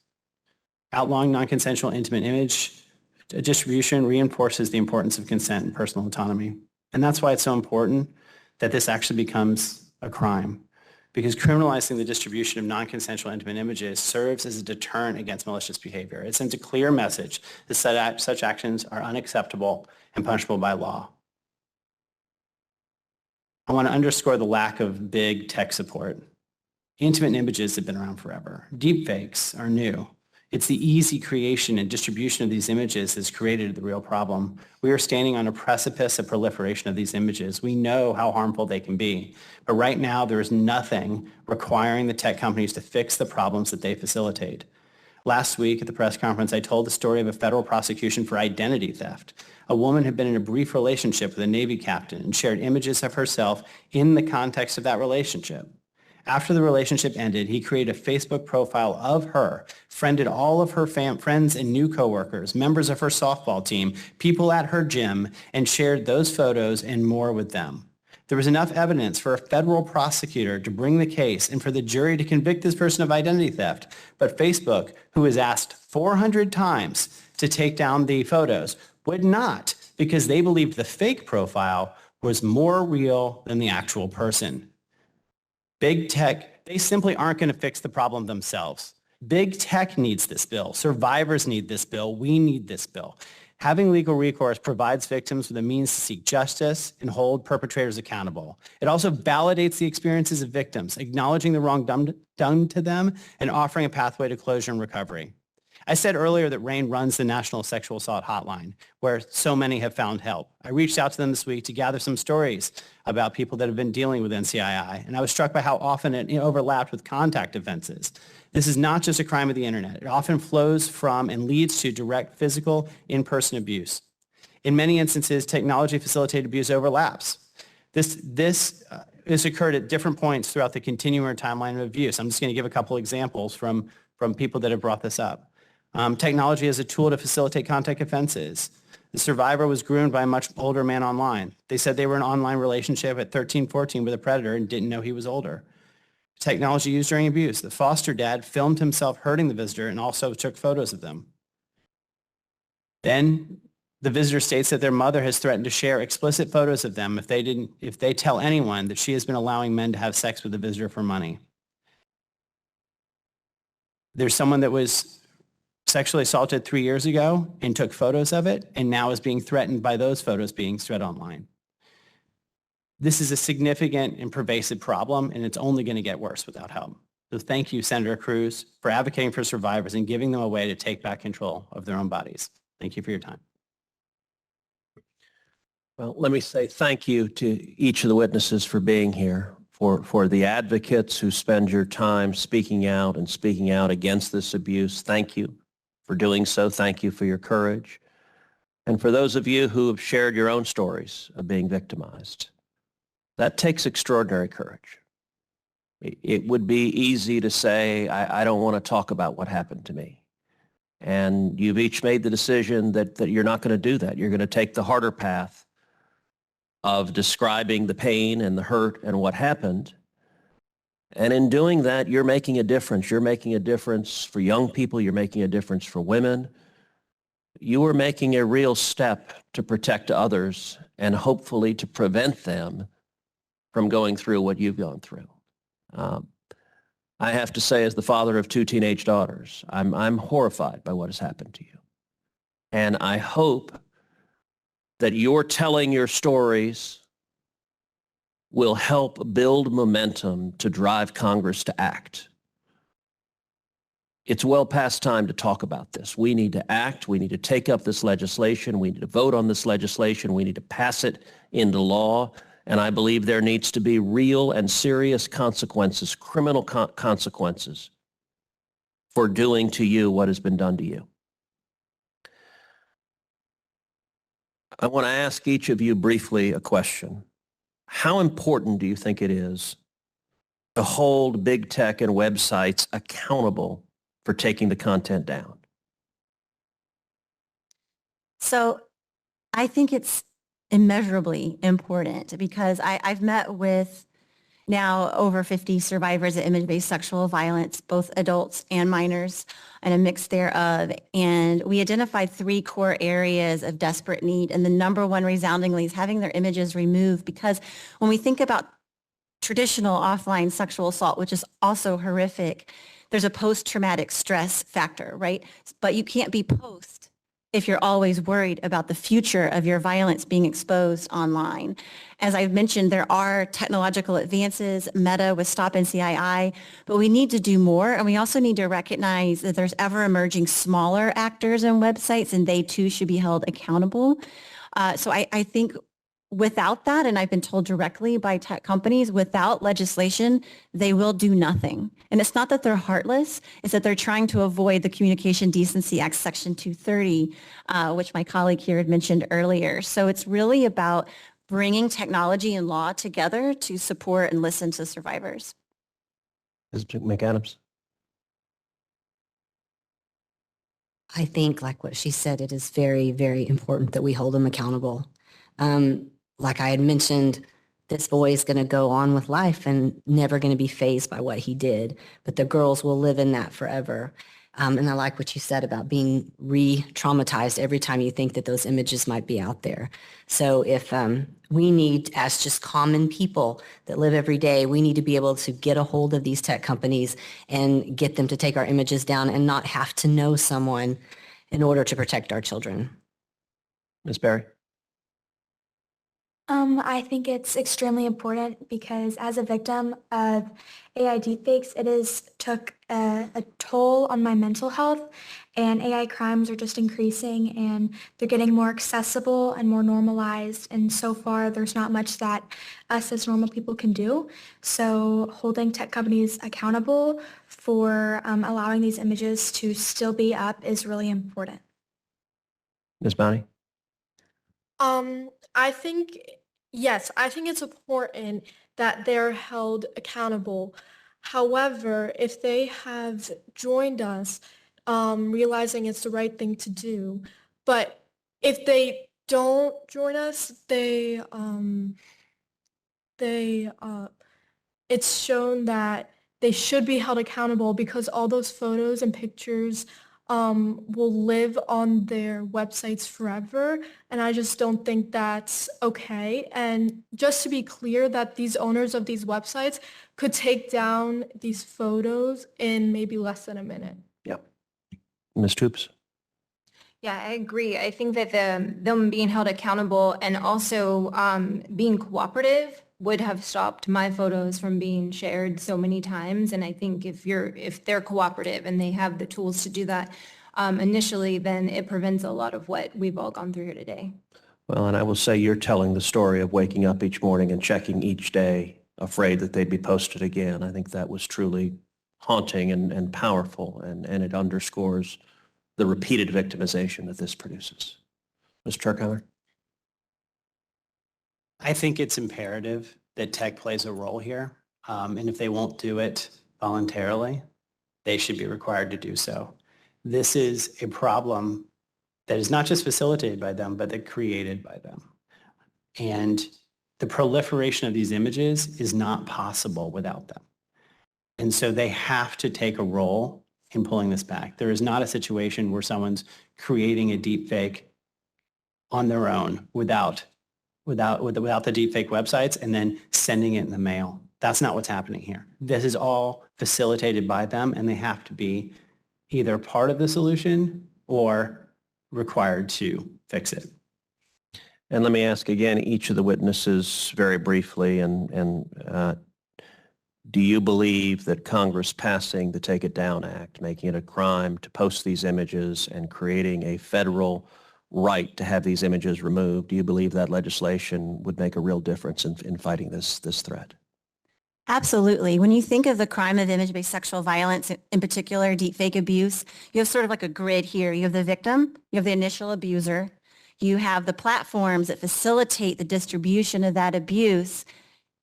Outlawing non-consensual intimate image distribution reinforces the importance of consent and personal autonomy. And that's why it's so important that this actually becomes a crime, because criminalizing the distribution of non-consensual intimate images serves as a deterrent against malicious behavior. It sends a clear message that such actions are unacceptable and punishable by law. I want to underscore the lack of big tech support. Intimate images have been around forever. Deepfakes are new. It's the easy creation and distribution of these images that's created the real problem. We are standing on a precipice of proliferation of these images. We know how harmful they can be. But right now, there is nothing requiring the tech companies to fix the problems that they facilitate. Last week at the press conference, I told the story of a federal prosecution for identity theft. A woman had been in a brief relationship with a Navy captain and shared images of herself in the context of that relationship. After the relationship ended, he created a Facebook profile of her, friended all of her friends and new coworkers, members of her softball team, people at her gym, and shared those photos and more with them. There was enough evidence for a federal prosecutor to bring the case and for the jury to convict this person of identity theft. But Facebook, who was asked 400 times to take down the photos, would not, because they believed the fake profile was more real than the actual person. Big tech, they simply aren't going to fix the problem themselves. Big tech needs this bill. Survivors need this bill. We need this bill. Having legal recourse provides victims with a means to seek justice and hold perpetrators accountable. It also validates the experiences of victims, acknowledging the wrong done to them and offering a pathway to closure and recovery. I said earlier that RAIN runs the National Sexual Assault Hotline, where so many have found help. I reached out to them this week to gather some stories about people that have been dealing with NCII, and I was struck by how often it overlapped with contact offenses. This is not just a crime of the internet. It often flows from and leads to direct physical, in-person abuse. In many instances, technology-facilitated abuse overlaps. This has occurred at different points throughout the continuum or timeline of abuse. I'm just going to give a couple examples from people that have brought this up. Technology as a tool to facilitate contact offenses. The survivor was groomed by a much older man online. They said they were in an online relationship at 13, 14 with a predator and didn't know he was older. Technology used during abuse. The foster dad filmed himself hurting the visitor and also took photos of them. Then the visitor states that their mother has threatened to share explicit photos of them if they tell anyone that she has been allowing men to have sex with the visitor for money. There's someone that was sexually assaulted 3 years ago and took photos of it and now is being threatened by those photos being spread online. This is a significant and pervasive problem, and it's only going to get worse without help. So thank you, Senator Cruz, for advocating for survivors and giving them a way to take back control of their own bodies. Thank you for your time. Well, let me say thank you to each of the witnesses for being here, for the advocates who spend your time speaking out and speaking out against this abuse. Thank you for doing so. Thank you for your courage. And for those of you who have shared your own stories of being victimized, that takes extraordinary courage. It would be easy to say, I don't want to talk about what happened to me. And you've each made the decision that you're not going to do that. You're going to take the harder path of describing the pain and the hurt and what happened. And in doing that, you're making a difference. You're making a difference for young people. You're making a difference for women. You are making a real step to protect others and hopefully to prevent them from going through what you've gone through. I have to say, as the father of 2 teenage daughters, I'm horrified by what has happened to you. And I hope that your telling your stories will help build momentum to drive Congress to act. It's well past time to talk about this. We need to act. We need to take up this legislation. We need to vote on this legislation. We need to pass it into law. And I believe there needs to be real and serious consequences, criminal consequences, for doing to you what has been done to you. I want to ask each of you briefly a question. How important do you think it is to hold big tech and websites accountable for taking the content down? So I think it's immeasurably important because I've met with now over 50 survivors of image-based sexual violence, both adults and minors, and a mix thereof. And we identified 3 core areas of desperate need. And the number one resoundingly is having their images removed, because when we think about traditional offline sexual assault, which is also horrific, there's a post-traumatic stress factor, right? But you can't be post if you're always worried about the future of your violence being exposed online. As I've mentioned, there are technological advances, Meta with Stop NCII, but we need to do more. And we also need to recognize that there's ever emerging smaller actors and websites, and they too should be held accountable. So I think without that, and I've been told directly by tech companies, without legislation, they will do nothing. And it's not that they're heartless, it's that they're trying to avoid the Communication Decency Act Section 230, which my colleague here had mentioned earlier. So it's really about bringing technology and law together to support and listen to survivors. Ms. McAdams. I think, like what she said, it is very, very important that we hold them accountable. Like I had mentioned, this boy is going to go on with life and never going to be fazed by what he did, but the girls will live in that forever. And I like what you said about being re-traumatized every time you think that those images might be out there. So if we need, as just common people that live every day, we need to be able to get a hold of these tech companies and get them to take our images down and not have to know someone in order to protect our children. Ms. Berry. I think it's extremely important because as a victim of AI deepfakes, it has took a toll on my mental health, and AI crimes are just increasing and they're getting more accessible and more normalized. And so far, there's not much that us as normal people can do. So holding tech companies accountable for allowing these images to still be up is really important. Ms. Bonnie. I think, yes, I think it's important that they're held accountable. However, if they have joined us, realizing it's the right thing to do, but if they don't join us, it's shown that they should be held accountable because all those photos and pictures will live on their websites forever. And I just don't think that's okay. And just to be clear that these owners of these websites could take down these photos in maybe less than a minute. Yep. Ms. Toops. Yeah, I agree. I think that them being held accountable and also being cooperative would have stopped my photos from being shared so many times. And I think if they're cooperative and they have the tools to do that initially, then it prevents a lot of what we've all gone through here today. Well, and I will say you're telling the story of waking up each morning and checking each day, afraid that they'd be posted again. I think that was truly haunting and powerful, and it underscores the repeated victimization that this produces. Mr. Turkheimer? I think it's imperative that tech plays a role here. And if they won't do it voluntarily, they should be required to do so. This is a problem that is not just facilitated by them, but that created by them. And the proliferation of these images is not possible without them. And so they have to take a role in pulling this back. There is not a situation where someone's creating a deep fake on their own without the deepfake websites and then sending it in the mail. That's not what's happening here. This is all facilitated by them, and they have to be either part of the solution or required to fix it. And let me ask again each of the witnesses very briefly, do you believe that Congress passing the Take It Down Act, making it a crime to post these images and creating a federal right to have these images removed, do you believe that legislation would make a real difference in fighting this threat? Absolutely. When you think of the crime of image-based sexual violence, in particular deepfake abuse, you have sort of like a grid here. You have the victim, you have the initial abuser, you have the platforms that facilitate the distribution of that abuse,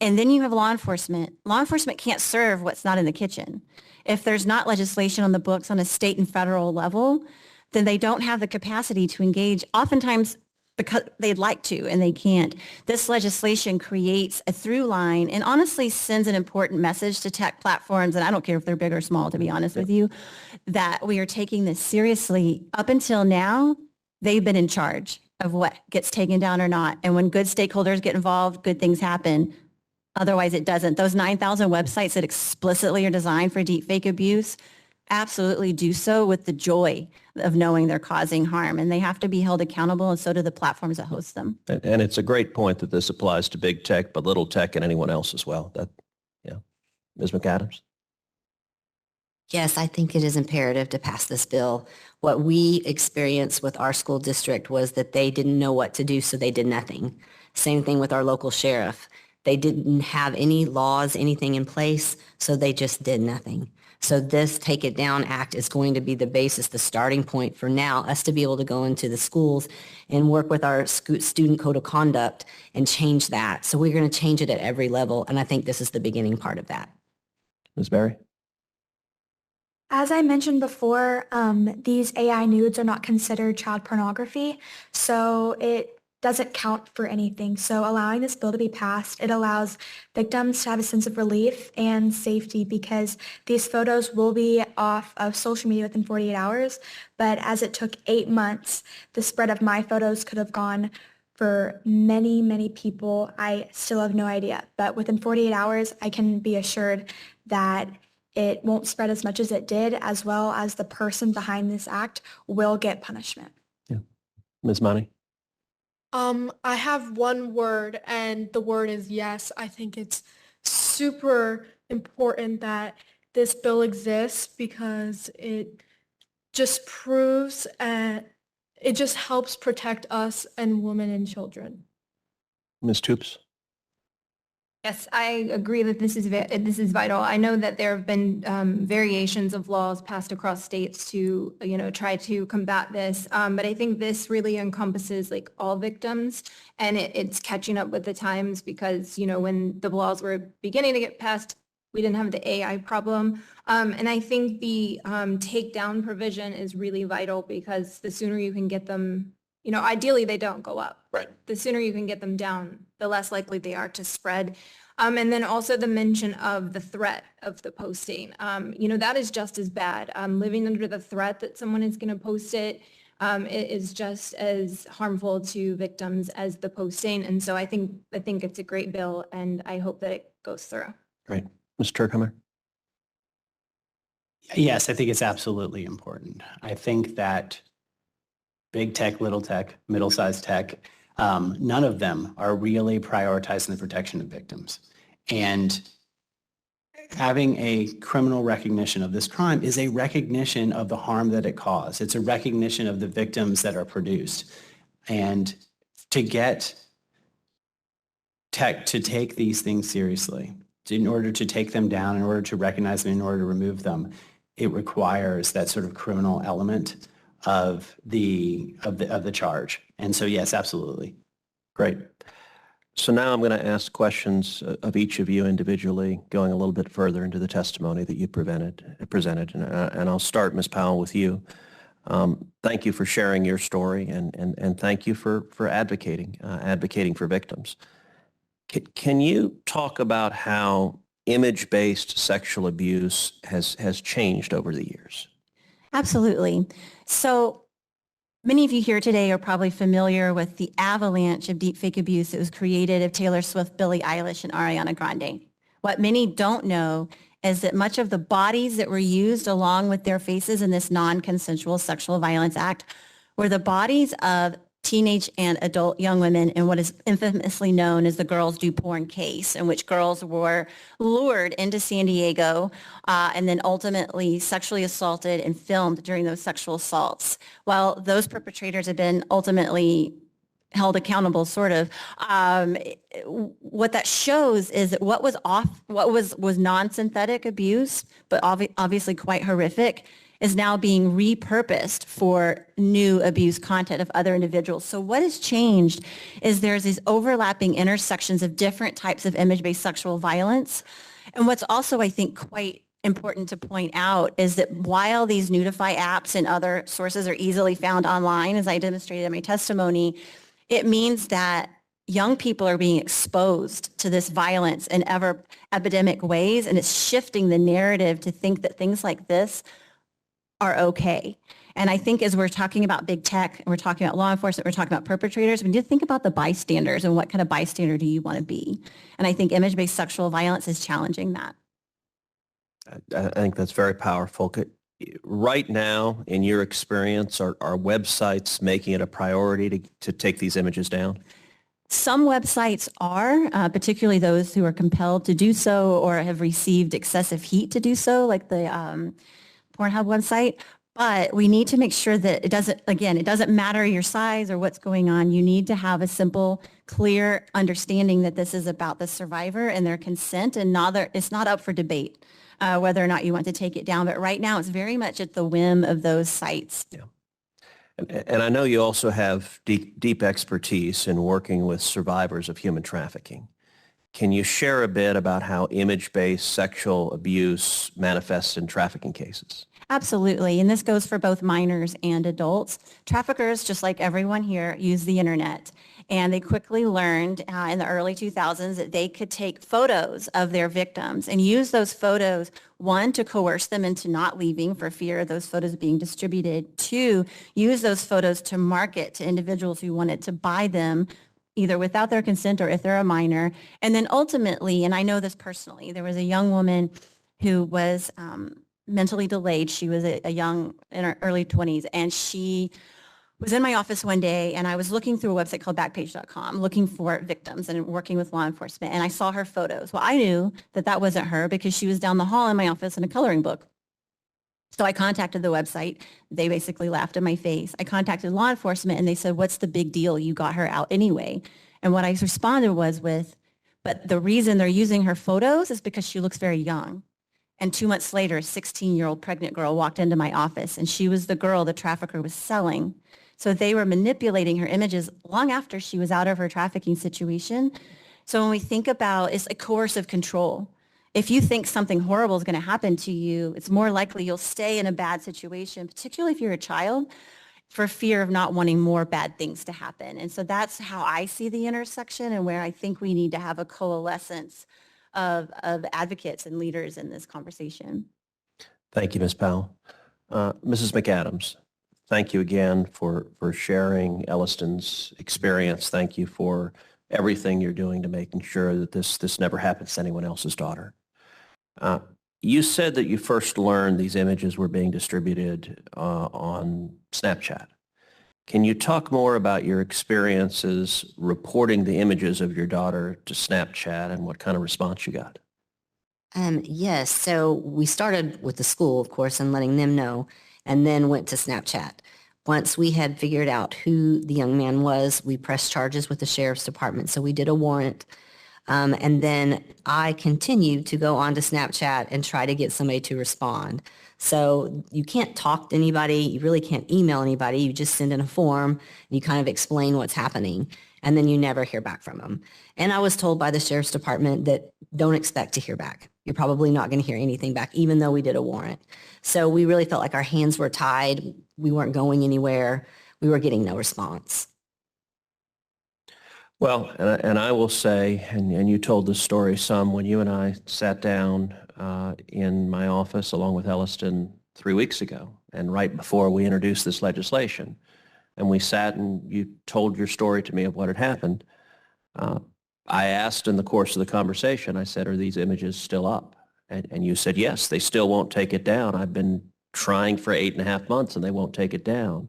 and then you have law enforcement. Law enforcement can't serve what's not in the kitchen. If there's not legislation on the books on a state and federal level, then they don't have the capacity to engage. Oftentimes, because they'd like to and they can't. This legislation creates a through line and honestly sends an important message to tech platforms, and I don't care if they're big or small, to be honest with you, that we are taking this seriously. Up until now, they've been in charge of what gets taken down or not. And when good stakeholders get involved, good things happen. Otherwise, it doesn't. Those 9,000 websites that explicitly are designed for deepfake abuse absolutely do so with the joy of knowing they're causing harm, and they have to be held accountable, and so do the platforms that host them. And it's a great point that this applies to big tech, but little tech and anyone else as well. Ms. McAdams? Yes, I think it is imperative to pass this bill. What we experienced with our school district was that they didn't know what to do, so they did nothing. Same thing with our local sheriff. They didn't have any laws, anything in place, so they just did nothing. So this Take It Down Act is going to be the basis, the starting point for now, us to be able to go into the schools and work with our student code of conduct and change that. So we're going to change it at every level, and I think this is the beginning part of that. Ms. Berry? As I mentioned before, these AI nudes are not considered child pornography, so it doesn't count for anything. So allowing this bill to be passed, it allows victims to have a sense of relief and safety because these photos will be off of social media within 48 hours. But as it took 8 months, the spread of my photos could have gone for many, many people. I still have no idea. But within 48 hours, I can be assured that it won't spread as much as it did, as well as the person behind this act will get punishment. Yeah. Ms. Money? I have one word, and the word is yes. I think it's super important that this bill exists because it just proves and it just helps protect us and women and children. Ms. Toops? Yes, I agree that this is vital. I know that there have been variations of laws passed across states to, try to combat this. But I think this really encompasses like all victims, and it's catching up with the times because, when the laws were beginning to get passed, we didn't have the AI problem. And I think the takedown provision is really vital because the sooner you can get them, ideally they don't go up. Right. The sooner you can get them down, the less likely they are to spread. And then also the mention of the threat of the posting. That is just as bad. Living under the threat that someone is going to post it, it is just as harmful to victims as the posting. And so I think it's a great bill, and I hope that it goes through. Great. Mr. Turkheimer? Yes, I think it's absolutely important. I think that big tech, little tech, middle-sized tech, none of them are really prioritizing the protection of victims. And having a criminal recognition of this crime is a recognition of the harm that it caused. It's a recognition of the victims that are produced. And to get tech to take these things seriously, in order to take them down, in order to recognize them, in order to remove them, it requires that sort of criminal element of the charge. And so, yes, absolutely. Great. So now I'm going to ask questions of each of you individually, going a little bit further into the testimony that you presented. And I'll start, Ms. Powell, with you. Thank you for sharing your story, and thank you for advocating for victims. Can you talk about how image-based sexual abuse has changed over the years? Absolutely. So many of you here today are probably familiar with the avalanche of deepfake abuse that was created of Taylor Swift, Billie Eilish, and Ariana Grande. What many don't know is that much of the bodies that were used along with their faces in this non-consensual sexual violence act were the bodies of teenage and adult young women in what is infamously known as the Girls Do Porn case, in which girls were lured into San Diego and then ultimately sexually assaulted and filmed during those sexual assaults. While those perpetrators have been ultimately held accountable, sort of, what that shows is that what was non-synthetic abuse, but obviously quite horrific, is now being repurposed for new abuse content of other individuals. So what has changed is there's these overlapping intersections of different types of image-based sexual violence. And what's also, I think, quite important to point out is that while these Nudify apps and other sources are easily found online, as I demonstrated in my testimony, It means that young people are being exposed to this violence in ever epidemic ways, and it's shifting the narrative to think that things like this are okay. And I think as we're talking about big tech, and we're talking about law enforcement, we're talking about perpetrators, we need to think about the bystanders and what kind of bystander do you want to be? And I think image-based sexual violence is challenging that. I think that's very powerful. Right now, in your experience, are websites making it a priority to take these images down? Some websites are, particularly those who are compelled to do so or have received excessive heat to do so, like the Pornhub website. But we need to make sure that it doesn't matter your size or what's going on. You need to have a simple, clear understanding that this is about the survivor and their consent, and it's not up for debate whether or not you want to take it down. But right now, it's very much at the whim of those sites. Yeah. And I know you also have deep expertise in working with survivors of human trafficking. Can you share a bit about how image-based sexual abuse manifests in trafficking cases? Absolutely. And this goes for both minors and adults. Traffickers, just like everyone here, use the internet. And they quickly learned in the early 2000s that they could take photos of their victims and use those photos, one, to coerce them into not leaving for fear of those photos being distributed. Two, use those photos to market to individuals who wanted to buy them either without their consent or if they're a minor. And then ultimately, and I know this personally, there was a young woman who was mentally delayed. She was a young, in her early 20s, and she was in my office one day, and I was looking through a website called Backpage.com, looking for victims and working with law enforcement, and I saw her photos. Well, I knew that that wasn't her because she was down the hall in my office in a coloring book. So I contacted the website. They basically laughed in my face. I contacted law enforcement, and they said, "What's the big deal? You got her out anyway." And what I responded was but the reason they're using her photos is because she looks very young. And 2 months later, a 16-year-old pregnant girl walked into my office, and she was the girl the trafficker was selling. So they were manipulating her images long after she was out of her trafficking situation. So when we think about, it's a coercive control. If you think something horrible is going to happen to you, it's more likely you'll stay in a bad situation, particularly if you're a child, for fear of not wanting more bad things to happen. And so that's how I see the intersection and where I think we need to have a coalescence of advocates and leaders in this conversation. Thank you, Ms. Powell. Mrs. McAdams, thank you again for sharing Elliston's experience. Thank you for everything you're doing to making sure that this never happens to anyone else's daughter. You said that you first learned these images were being distributed on Snapchat. Can you talk more about your experiences reporting the images of your daughter to Snapchat and what kind of response you got? Yes. So we started with the school, of course, and letting them know, and then went to Snapchat. Once we had figured out who the young man was, we pressed charges with the sheriff's department. So we did a warrant. And then I continued to go on to Snapchat and try to get somebody to respond. So you can't talk to anybody. You really can't email anybody. You just send in a form and you kind of explain what's happening. And then you never hear back from them. And I was told by the sheriff's department that don't expect to hear back. You're probably not going to hear anything back, even though we did a warrant. So we really felt like our hands were tied. We weren't going anywhere. We were getting no response. Well, and I will say, and you told this story some when you and I sat down in my office along with Elliston 3 weeks ago, and right before we introduced this legislation, and we sat and you told your story to me of what had happened. I asked in the course of the conversation, I said, are these images still up? And you said, yes, they still won't take it down. I've been trying for 8.5 months and they won't take it down.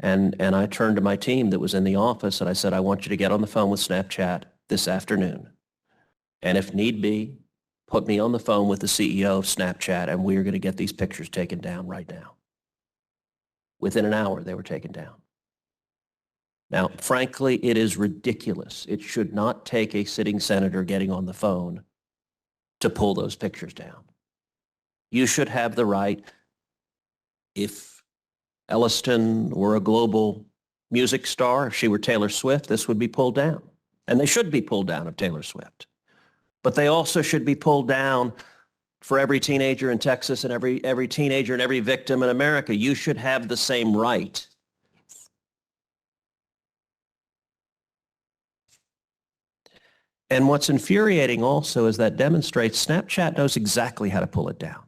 And I turned to my team that was in the office and I said, I want you to get on the phone with Snapchat this afternoon. And if need be, put me on the phone with the CEO of Snapchat and we are going to get these pictures taken down right now. Within an hour, they were taken down. Now, frankly, it is ridiculous. It should not take a sitting senator getting on the phone to pull those pictures down. You should have the right, if Elliston were a global music star, if she were Taylor Swift, this would be pulled down. And they should be pulled down of Taylor Swift. But they also should be pulled down for every teenager in Texas and every teenager and every victim in America. You should have the same right And what's infuriating also is that demonstrates Snapchat knows exactly how to pull it down.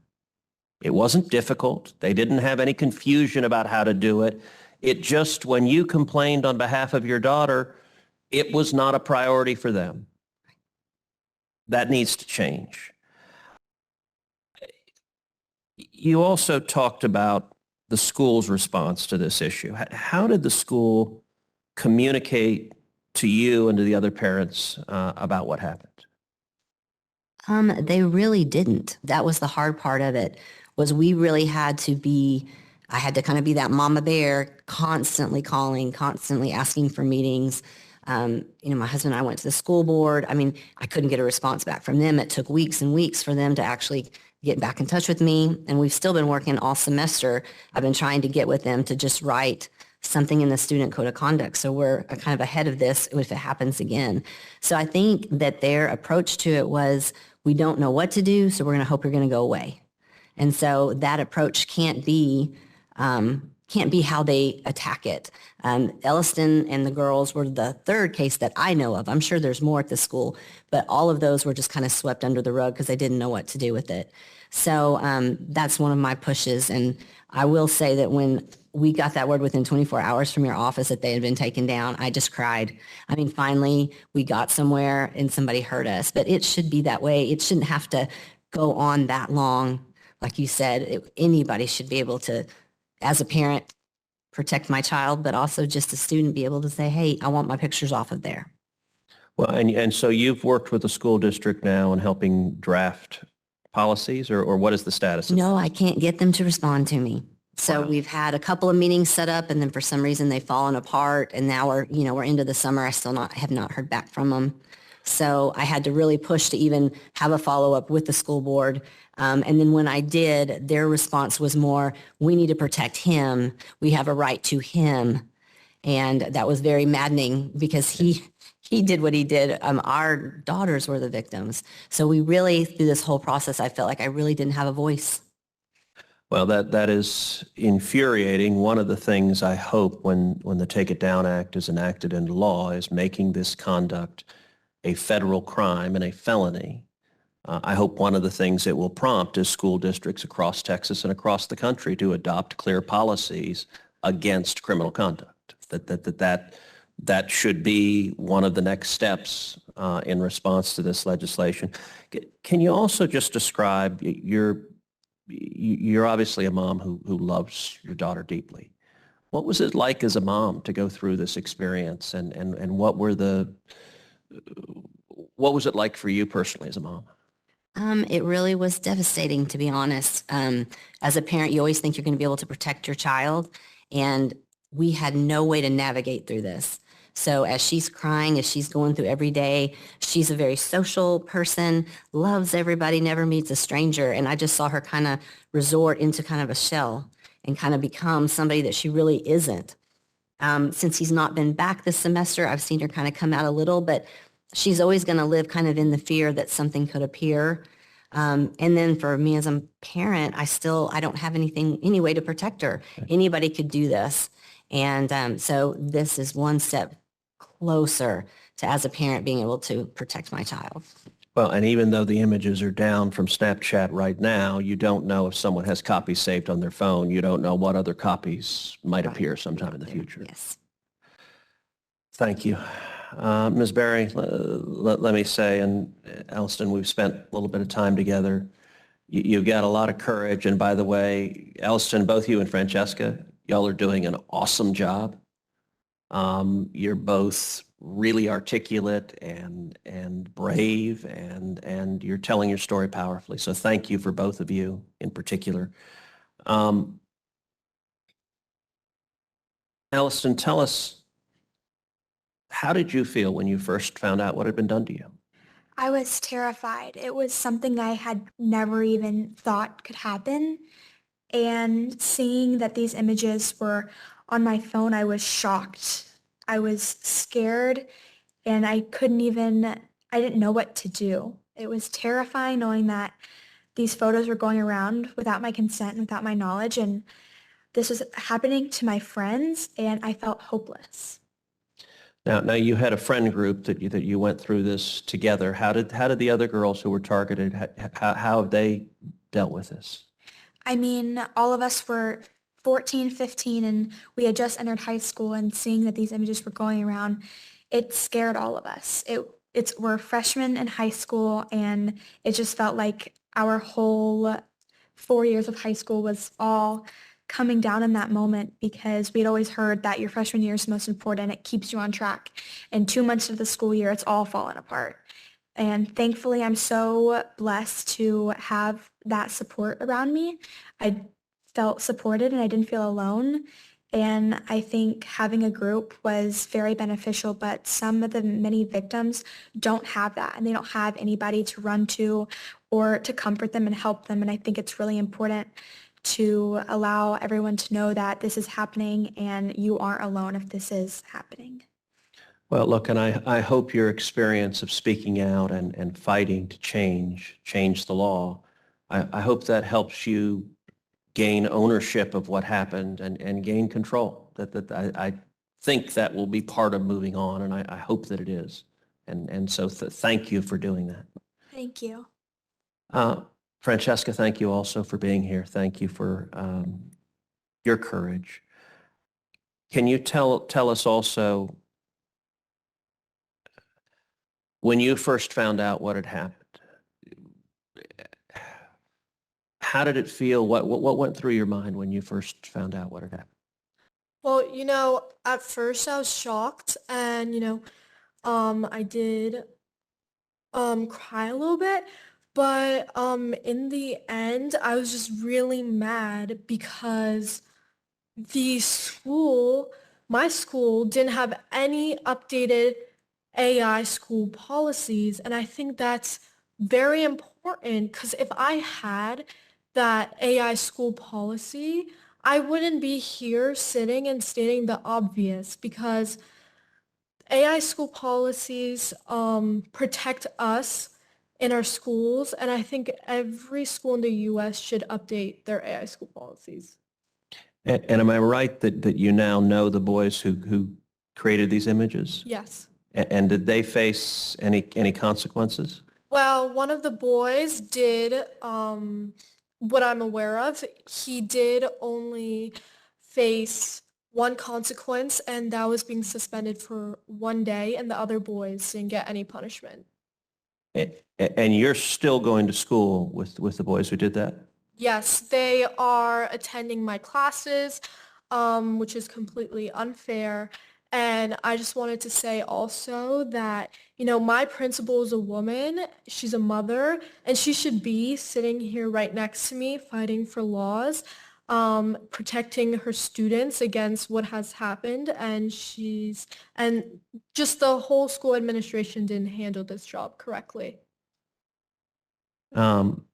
It wasn't difficult. They didn't have any confusion about how to do it. It just, when you complained on behalf of your daughter, it was not a priority for them. That needs to change. You also talked about the school's response to this issue. How did the school communicate to you and to the other parents about what happened? They really didn't. That was the hard part of it, was we really had to be, I had to kind of be that mama bear, constantly calling, constantly asking for meetings. My husband and I went to the school board. I mean, I couldn't get a response back from them. It took weeks and weeks for them to actually get back in touch with me. And we've still been working all semester. I've been trying to get with them to just write something in the student code of conduct. So we're kind of ahead of this if it happens again. So I think that their approach to it was, we don't know what to do, so we're going to hope you're going to go away. And so that approach can't be how they attack it. Elliston and the girls were the third case that I know of. I'm sure there's more at the school, but all of those were just kind of swept under the rug because they didn't know what to do with it. So that's one of my pushes. And I will say that when we got that word within 24 hours from your office that they had been taken down, I just cried. I mean, finally, we got somewhere and somebody heard us. But it should be that way. It shouldn't have to go on that long. Like you said, anybody should be able to, as a parent, protect my child, but also just a student be able to say, hey, I want my pictures off of there. Well, and so you've worked with the school district now in helping draft policies, or what is the status of No, I can't get them to respond to me. So Wow. we've had a couple of meetings set up, and then for some reason they've fallen apart, and now we're into the summer. I still have not heard back from them. So I had to really push to even have a follow-up with the school board. And then when I did, their response was more, we need to protect him. We have a right to him. And that was very maddening because he did what he did. Our daughters were the victims. So we really, through this whole process, I felt like I really didn't have a voice. Well, that is infuriating. One of the things I hope when the Take It Down Act is enacted into law is making this conduct a federal crime and a felony. I hope one of the things it will prompt is school districts across Texas and across the country to adopt clear policies against criminal conduct. That should be one of the next steps in response to this legislation. Can you also just describe you're obviously a mom who loves your daughter deeply. What was it like as a mom to go through this experience, and what was it like for you personally as a mom? It really was devastating, to be honest. As a parent, you always think you're going to be able to protect your child, and we had no way to navigate through this. So as she's crying, as she's going through every day, she's a very social person, loves everybody, never meets a stranger. And I just saw her kind of resort into kind of a shell and kind of become somebody that she really isn't. Since he's not been back this semester, I've seen her kind of come out a little, but she's always going to live kind of in the fear that something could appear. And then for me as a parent, I don't have any way to protect her. Anybody could do this. And so this is one step closer to, as a parent, being able to protect my child. Well, and even though the images are down from Snapchat right now, you don't know if someone has copies saved on their phone. You don't know what other copies might appear sometime in the future. Yes. Thank you. Ms. Berry, let me say, and Elston, we've spent a little bit of time together. You've got a lot of courage. And by the way, Elston, both you and Francesca, y'all are doing an awesome job. You're both really articulate and brave, and you're telling your story powerfully. So thank you for both of you in particular. Allison, tell us, how did you feel when you first found out what had been done to you? I was terrified. It was something I had never even thought could happen. And seeing that these images were on my phone, I was shocked. I was scared, and I didn't know what to do. It was terrifying knowing that these photos were going around without my consent and without my knowledge, and this was happening to my friends, and I felt hopeless. Now you had a friend group that you went through this together. How did the other girls who were targeted, how have they dealt with this? I mean, all of us were 14, 15, and we had just entered high school, and seeing that these images were going around, it scared all of us. We're freshmen in high school, and it just felt like our whole 4 years of high school was all coming down in that moment, because we'd always heard that your freshman year is most important. It keeps you on track. And 2 months of the school year, it's all fallen apart. And thankfully, I'm so blessed to have that support around me. I felt supported and I didn't feel alone. And I think having a group was very beneficial, but some of the many victims don't have that, and they don't have anybody to run to or to comfort them and help them. And I think it's really important to allow everyone to know that this is happening and you aren't alone if this is happening. Well, look, and I hope your experience of speaking out and fighting to change the law, I hope that helps you gain ownership of what happened and gain control. I think that will be part of moving on, and I hope that it is. And so thank you for doing that. Thank you. Francesca, thank you also for being here. Thank you for your courage. Can you tell us also, when you first found out what had happened, how did it feel? What went through your mind when you first found out what had happened? Well, at first I was shocked, and, I did cry a little bit, but in the end, I was just really mad because my school didn't have any updated AI school policies, and I think that's very important, because if I had that AI school policy, I wouldn't be here sitting and stating the obvious, because AI school policies protect us in our schools, and I think every school in the U.S. should update their AI school policies. And am I right that you now know the boys who created these images? Yes. And did they face any consequences? Well, one of the boys did, what I'm aware of, he did only face one consequence, and that was being suspended for 1 day, and the other boys didn't get any punishment. And you're still going to school with the boys who did that? Yes, they are attending my classes, which is completely unfair. And I just wanted to say also that, my principal is a woman, she's a mother, and she should be sitting here right next to me fighting for laws, protecting her students against what has happened, and just the whole school administration didn't handle this job correctly. And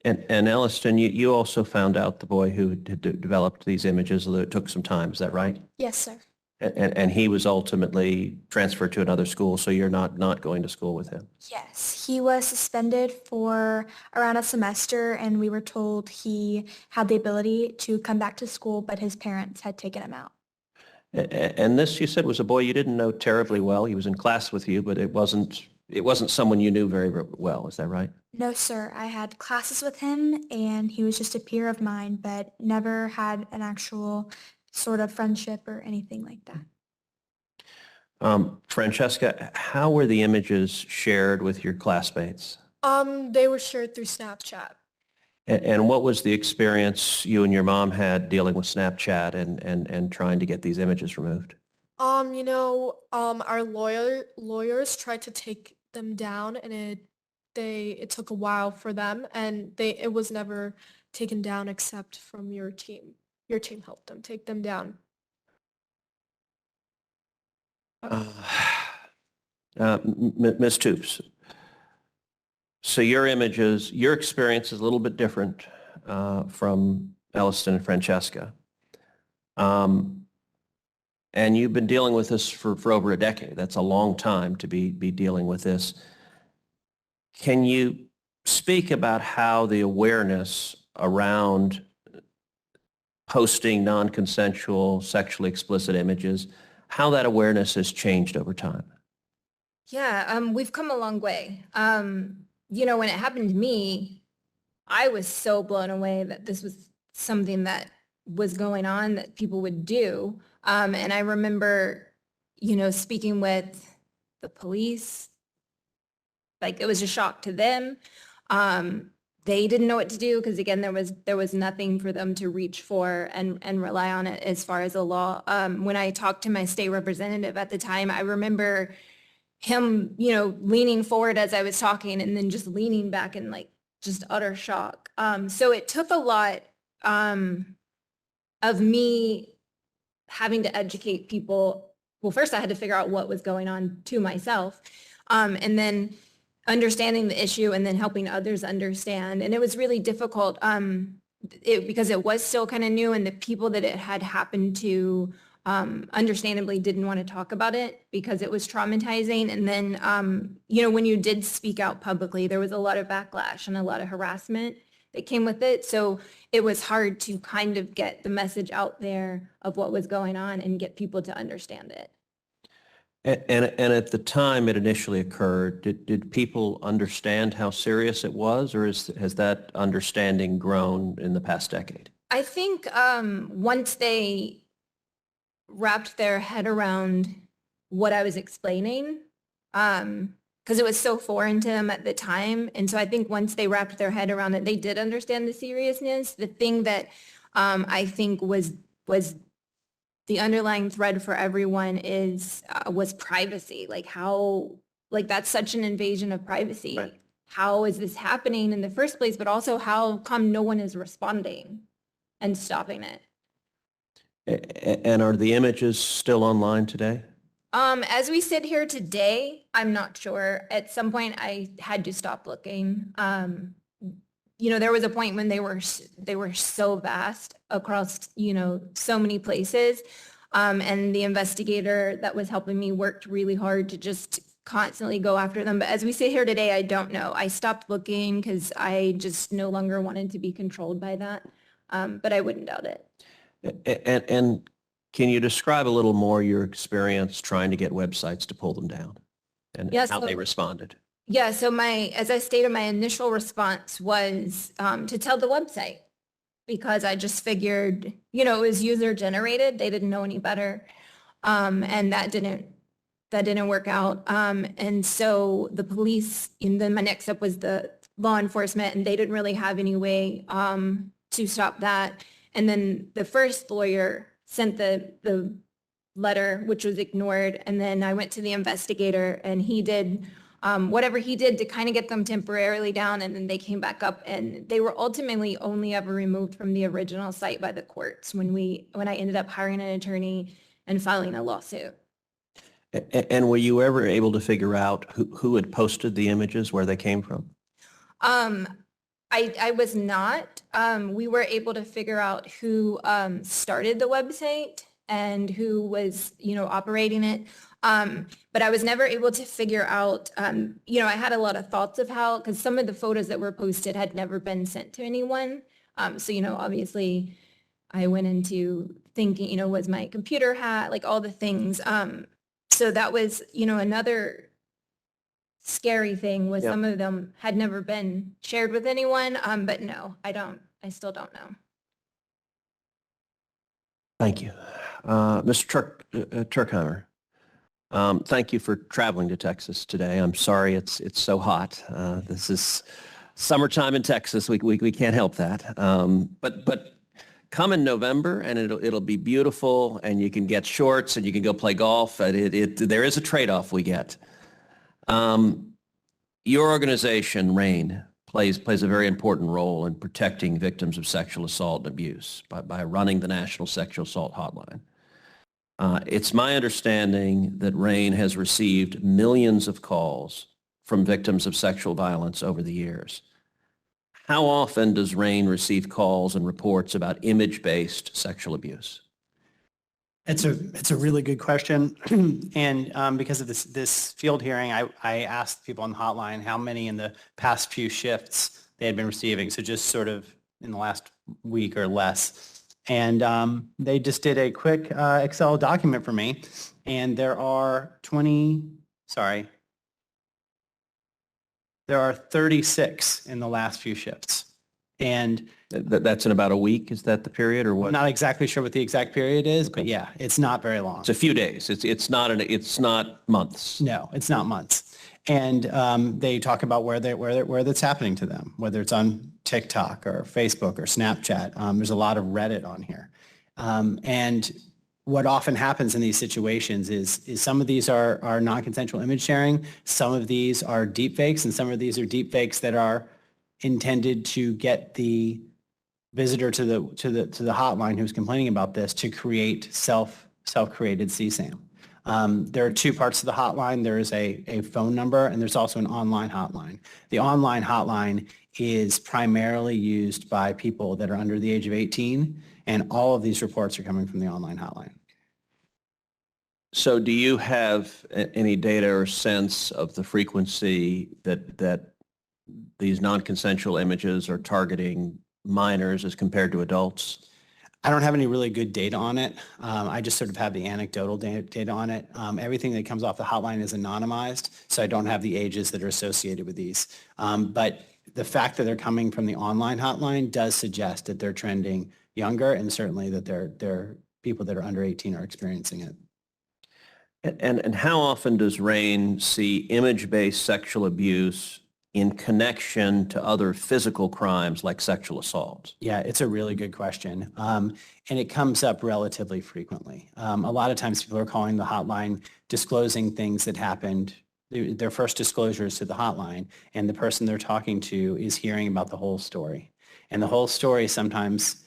Elliston, you also found out the boy who had developed these images, although it took some time, is that right? Yes, sir. And he was ultimately transferred to another school, so you're not going to school with him? Yes, he was suspended for around a semester, and we were told he had the ability to come back to school, but his parents had taken him out. And this, you said, was a boy you didn't know terribly well. He was in class with you, but it wasn't someone you knew very well. Is that right? No, sir. I had classes with him, and he was just a peer of mine, but never had an actual sort of friendship or anything like that. Francesca, how were the images shared with your classmates? They were shared through Snapchat. And what was the experience you and your mom had dealing with Snapchat and trying to get these images removed? Our lawyers tried to take them down, and it took a while for them, and it was never taken down except from your team. Your team helped them take them down. Ms. Toops, so your experience is a little bit different from Elliston and Francesca. And you've been dealing with this for over a decade. That's a long time to be dealing with this. Can you speak about how the awareness around posting non-consensual, sexually explicit images, how that awareness has changed over time. Yeah, we've come a long way. When it happened to me, I was so blown away that this was something that was going on that people would do. And I remember, speaking with the police, like it was a shock to them. They didn't know what to do because again, there was nothing for them to reach for and rely on it as far as the law. When I talked to my state representative at the time, I remember him, leaning forward as I was talking and then just leaning back in like just utter shock. So it took a lot of me having to educate people. Well, first I had to figure out what was going on to myself, and then understanding the issue and then helping others understand. And it was really difficult because it was still kind of new, and the people that it had happened to understandably didn't want to talk about it because it was traumatizing. And then, when you did speak out publicly, there was a lot of backlash and a lot of harassment that came with it. So it was hard to kind of get the message out there of what was going on and get people to understand it. And at the time it initially occurred, did people understand how serious it was, or has that understanding grown in the past decade? I think once they wrapped their head around what I was explaining, because it was so foreign to them at the time. And so I think once they wrapped their head around it, they did understand the seriousness. The thing that I think was the underlying thread for everyone was privacy. That's such an invasion of privacy. Right. How is this happening in the first place? But also how come no one is responding and stopping it? And are the images still online today? As we sit here today, I'm not sure. At some point, I had to stop looking. There was a point when they were so vast across, so many places. And the investigator that was helping me worked really hard to just constantly go after them. But as we sit here today, I don't know. I stopped looking because I just no longer wanted to be controlled by that. But I wouldn't doubt it. And can you describe a little more your experience trying to get websites to pull them down and how they responded? Yeah, so as I stated, my initial response was to tell the website because I just figured, it was user generated. They didn't know any better. And that didn't work out. And so the police, and then my next step was the law enforcement, and they didn't really have any way to stop that. And then the first lawyer sent the letter, which was ignored. And then I went to the investigator and he did whatever he did to kind of get them temporarily down. And then they came back up and they were ultimately only ever removed from the original site by the courts when I ended up hiring an attorney and filing a lawsuit. And were you ever able to figure out who had posted the images, where they came from? I was not. We were able to figure out who started the website and who was, operating it. But I was never able to figure out, I had a lot of thoughts of how, because some of the photos that were posted had never been sent to anyone. So, obviously I went into thinking, was my computer hacked, like all the things. So that was, another scary thing was some of them had never been shared with anyone. But no, I still don't know. Thank you. Mr. Turkheimer, thank you for traveling to Texas today. I'm sorry it's so hot. This is summertime in Texas. We can't help that. But come in November and it'll be beautiful, and you can get shorts and you can go play golf. There is a trade-off we get. Your organization, RAIN, plays a very important role in protecting victims of sexual assault and abuse by running the National Sexual Assault Hotline. It's my understanding that RAIN has received millions of calls from victims of sexual violence over the years. How often does RAIN receive calls and reports about image-based sexual abuse? It's a really good question. And because of this field hearing, I asked people on the hotline how many in the past few shifts they had been receiving. So just sort of in the last week or less. And they just did a quick Excel document for me. And there are 36 in the last few shifts. And That's in about a week? Is that the period or I'm what? not exactly sure what the exact period is, but yeah, it's not very long. It's a few days. It's not months. No, it's not months. And they talk about where that's happening to them, whether it's on TikTok or Facebook or Snapchat. There's a lot of Reddit on here. And what often happens in these situations is some of these are non-consensual image sharing. Some of these are deep fakes, and some of these are deep fakes that are intended to get the visitor to the hotline who's complaining about this to create self-created CSAM. There are two parts to the hotline. There is a phone number, and there's also an online hotline. The online hotline is primarily used by people that are under the age of 18, and all of these reports are coming from the online hotline. So do you have any data or sense of the frequency that these non-consensual images are targeting minors as compared to adults? I don't have any really good data on it. I just sort of have the anecdotal data on it. Everything that comes off the hotline is anonymized, so I don't have the ages that are associated with these. But the fact that they're coming from the online hotline does suggest that they're trending younger, and certainly that they're people that are under 18 are experiencing it. And how often does RAIN see image-based sexual abuse in connection to other physical crimes like sexual assault? Yeah, it's a really good question. And it comes up relatively frequently. A lot of times people are calling the hotline, disclosing things that happened, their first disclosures to the hotline, and the person they're talking to is hearing about the whole story. And the whole story sometimes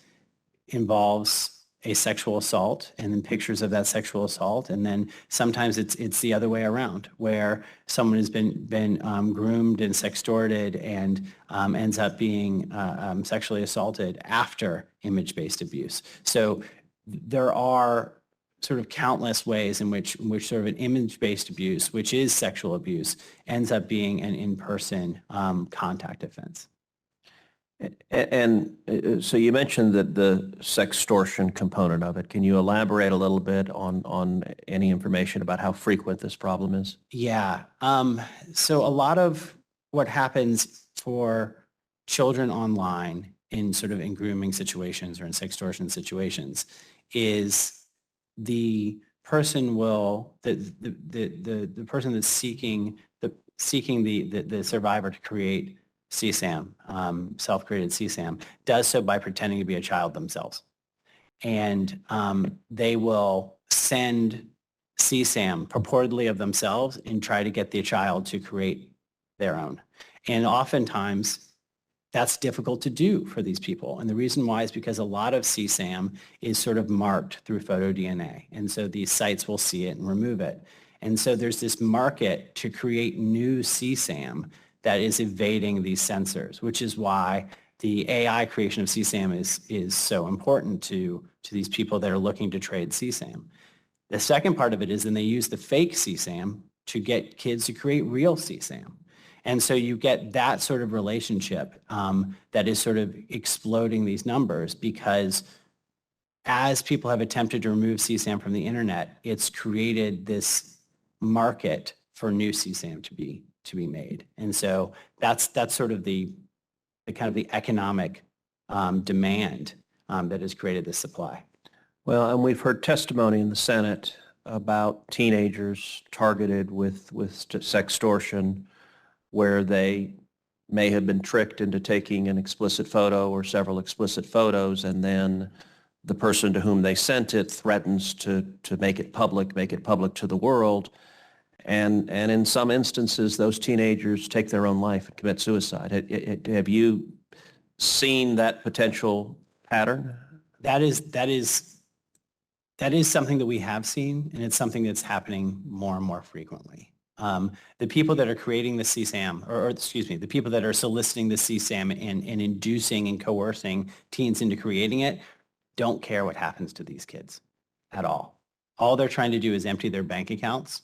involves a sexual assault and then pictures of that sexual assault. And then sometimes it's the other way around, where someone has been groomed and sextorted and ends up being sexually assaulted after image-based abuse. So there are sort of countless ways in which sort of an image-based abuse, which is sexual abuse, ends up being an in-person contact offense. And so you mentioned that the sextortion component of it. Can you elaborate a little bit on any information about how frequent this problem is? Yeah. So a lot of what happens for children online in sort of in grooming situations or in sextortion situations is the person will, the person that's seeking the survivor to create CSAM, self-created CSAM, does so by pretending to be a child themselves. And they will send CSAM purportedly of themselves and try to get the child to create their own. And oftentimes that's difficult to do for these people. And the reason why is because a lot of CSAM is sort of marked through photo DNA. And so these sites will see it and remove it. And so there's this market to create new CSAM that is evading these censors, which is why the AI creation of CSAM is so important to these people that are looking to trade CSAM. The second part of it is then they use the fake CSAM to get kids to create real CSAM. And so you get that sort of relationship that is sort of exploding these numbers, because as people have attempted to remove CSAM from the internet, it's created this market for new CSAM to be made. And so that's sort of the kind of the economic demand that has created this supply. Well, and we've heard testimony in the Senate about teenagers targeted with sextortion, where they may have been tricked into taking an explicit photo or several explicit photos, and then the person to whom they sent it threatens to make it public to the world. And in some instances, those teenagers take their own life and commit suicide. Have you seen that potential pattern? That is something that we have seen, and it's something that's happening more and more frequently. The people that are creating the CSAM, or excuse me, the people that are soliciting the CSAM and inducing and coercing teens into creating it, don't care what happens to these kids at all. All they're trying to do is empty their bank accounts,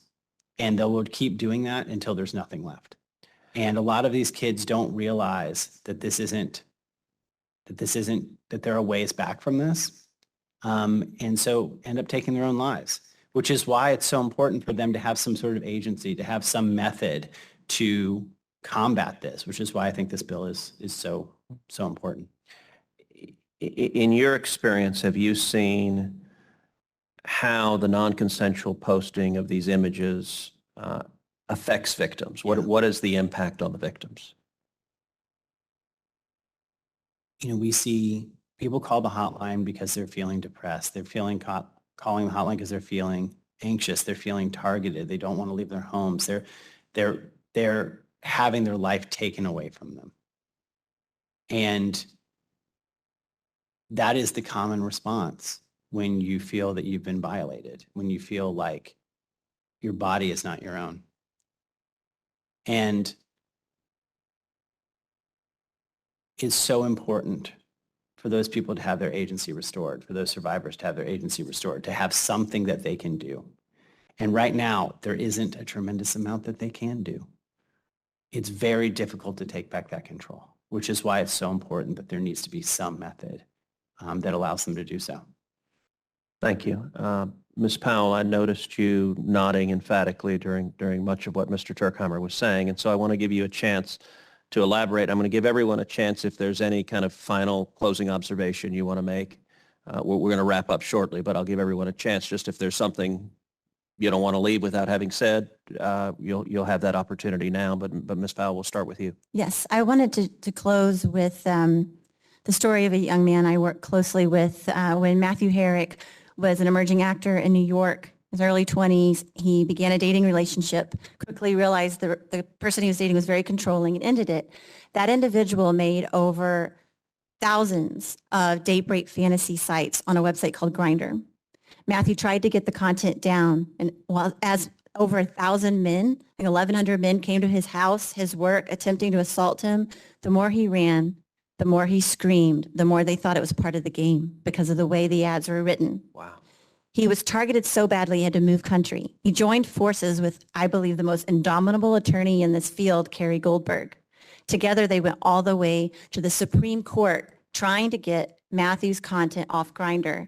and they will keep doing that until there's nothing left. And a lot of these kids don't realize that that there are ways back from this. and so end up taking their own lives, which is why it's so important for them to have some sort of agency, to have some method to combat this, which is why I think this bill is so important. In your experience, have you seen how the non-consensual posting of these images affects victims? What is the impact on the victims? We see people call the hotline because they're feeling depressed. They're feeling calling the hotline because they're feeling anxious. They're feeling targeted. They don't want to leave their homes. They're having their life taken away from them. And that is the common response when you feel that you've been violated, when you feel like your body is not your own. And it's so important for those people to have their agency restored, for those survivors to have their agency restored, to have something that they can do. And right now, there isn't a tremendous amount that they can do. It's very difficult to take back that control, which is why it's so important that there needs to be some method that allows them to do so. Thank you. Ms. Powell, I noticed you nodding emphatically during much of what Mr. Turkheimer was saying, and so I want to give you a chance to elaborate. I'm going to give everyone a chance if there's any kind of final closing observation you want to make. We're going to wrap up shortly, but I'll give everyone a chance. Just if there's something you don't want to leave without having said, you'll have that opportunity now. But Ms. Powell, we'll start with you. Yes, I wanted to close with the story of a young man I worked closely with when Matthew Herrick was an emerging actor in New York. In his early 20s, he began a dating relationship, quickly realized the person he was dating was very controlling and ended it. That individual made over thousands of date rape fantasy sites on a website called Grindr. Matthew tried to get the content down, and as over 1,000 men, like 1,100 men came to his house, his work, attempting to assault him, the more he ran, the more he screamed, the more they thought it was part of the game because of the way the ads were written. Wow. He was targeted so badly he had to move country. He joined forces with, I believe, the most indomitable attorney in this field, Kerry Goldberg. Together, they went all the way to the Supreme Court trying to get Matthew's content off Grindr.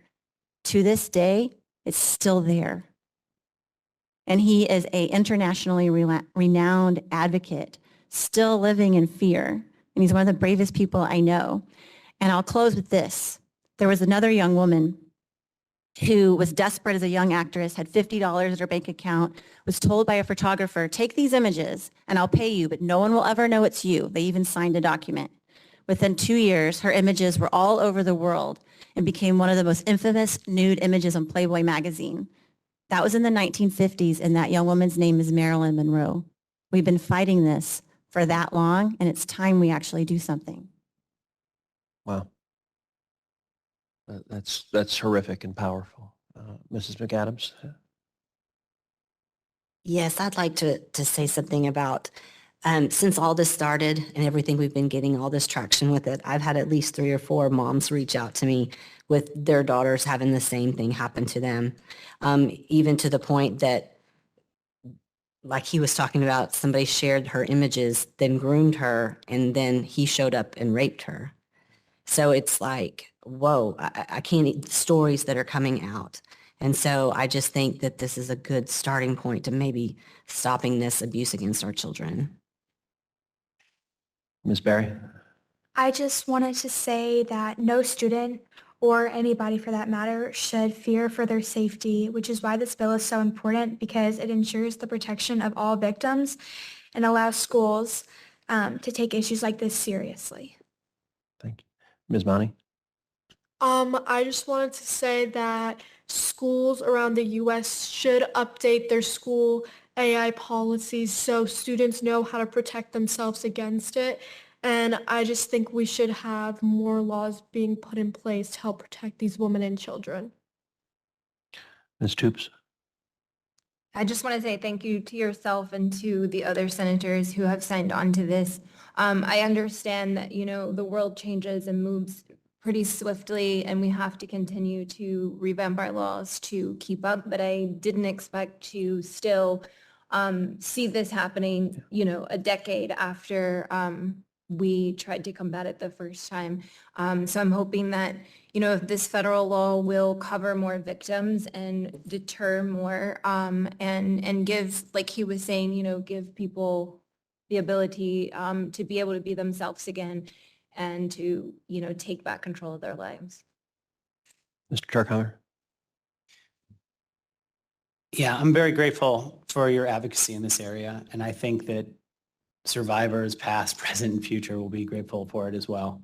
To this day, it's still there. And he is an internationally renowned advocate, still living in fear. And he's one of the bravest people I know. And I'll close with this. There was another young woman who was desperate as a young actress, had $50 in her bank account, was told by a photographer, take these images and I'll pay you, but no one will ever know it's you. They even signed a document. Within 2 years, her images were all over the world and became one of the most infamous nude images on Playboy magazine. That was in the 1950s, and that young woman's name is Marilyn Monroe. We've been fighting this for that long, and it's time we actually do something. Wow. That's horrific and powerful. Mrs. McAdams? Yes, I'd like to say something about, since all this started and everything we've been getting, all this traction with it, I've had at least 3 or 4 moms reach out to me with their daughters having the same thing happen to them, even to the point that, like he was talking about, somebody shared her images, then groomed her, and then he showed up and raped her. So it's like, whoa, I can't, stories that are coming out. And so I just think that this is a good starting point to maybe stopping this abuse against our children. Ms. Berry? I just wanted to say that no student or anybody for that matter should fear for their safety, which is why this bill is so important, because it ensures the protection of all victims and allows schools to take issues like this seriously. Thank you. Ms. Monty? I just wanted to say that schools around the U.S. should update their school AI policies so students know how to protect themselves against it. And I just think we should have more laws being put in place to help protect these women and children. Ms. Toops? I just want to say thank you to yourself and to the other senators who have signed on to this. I understand that, the world changes and moves pretty swiftly, and we have to continue to revamp our laws to keep up, but I didn't expect to still see this happening, a decade after we tried to combat it the first time. So I'm hoping that, if this federal law will cover more victims and deter more, and give, like he was saying, give people the ability to be able to be themselves again and to, take back control of their lives. Mr. Turkheimer? Yeah, I'm very grateful for your advocacy in this area, and I think that survivors, past, present, and future, will be grateful for it as well.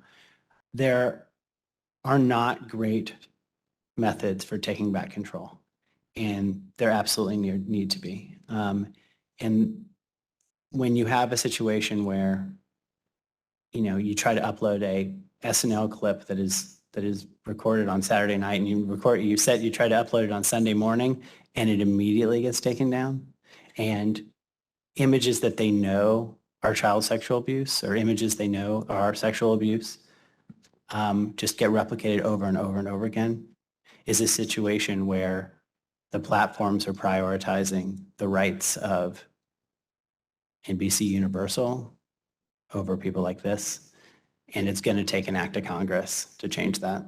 There are not great methods for taking back control, and there absolutely need to be. And when you have a situation where, you try to upload a SNL clip that is recorded on Saturday night, and you try to upload it on Sunday morning, and it immediately gets taken down, and images that they know are child sexual abuse or images they know are sexual abuse just get replicated over and over and over again, is a situation where the platforms are prioritizing the rights of NBC Universal over people like this. And it's going to take an act of Congress to change that.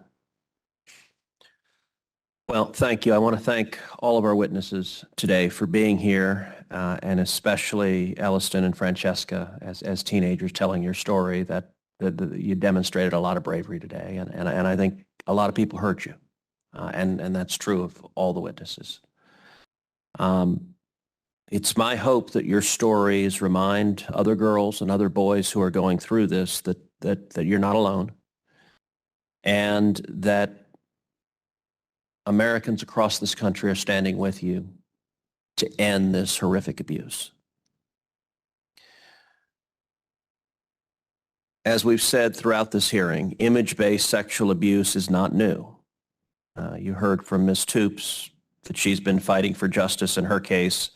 Well, thank you. I want to thank all of our witnesses today for being here, and especially Elliston and Francesca as teenagers telling your story. That you demonstrated a lot of bravery today, and I think a lot of people heard you, and that's true of all the witnesses. It's my hope that your stories remind other girls and other boys who are going through this that you're not alone, and that Americans across this country are standing with you to end this horrific abuse. As we've said throughout this hearing, image-based sexual abuse is not new. You heard from Ms. Toops that she's been fighting for justice in her case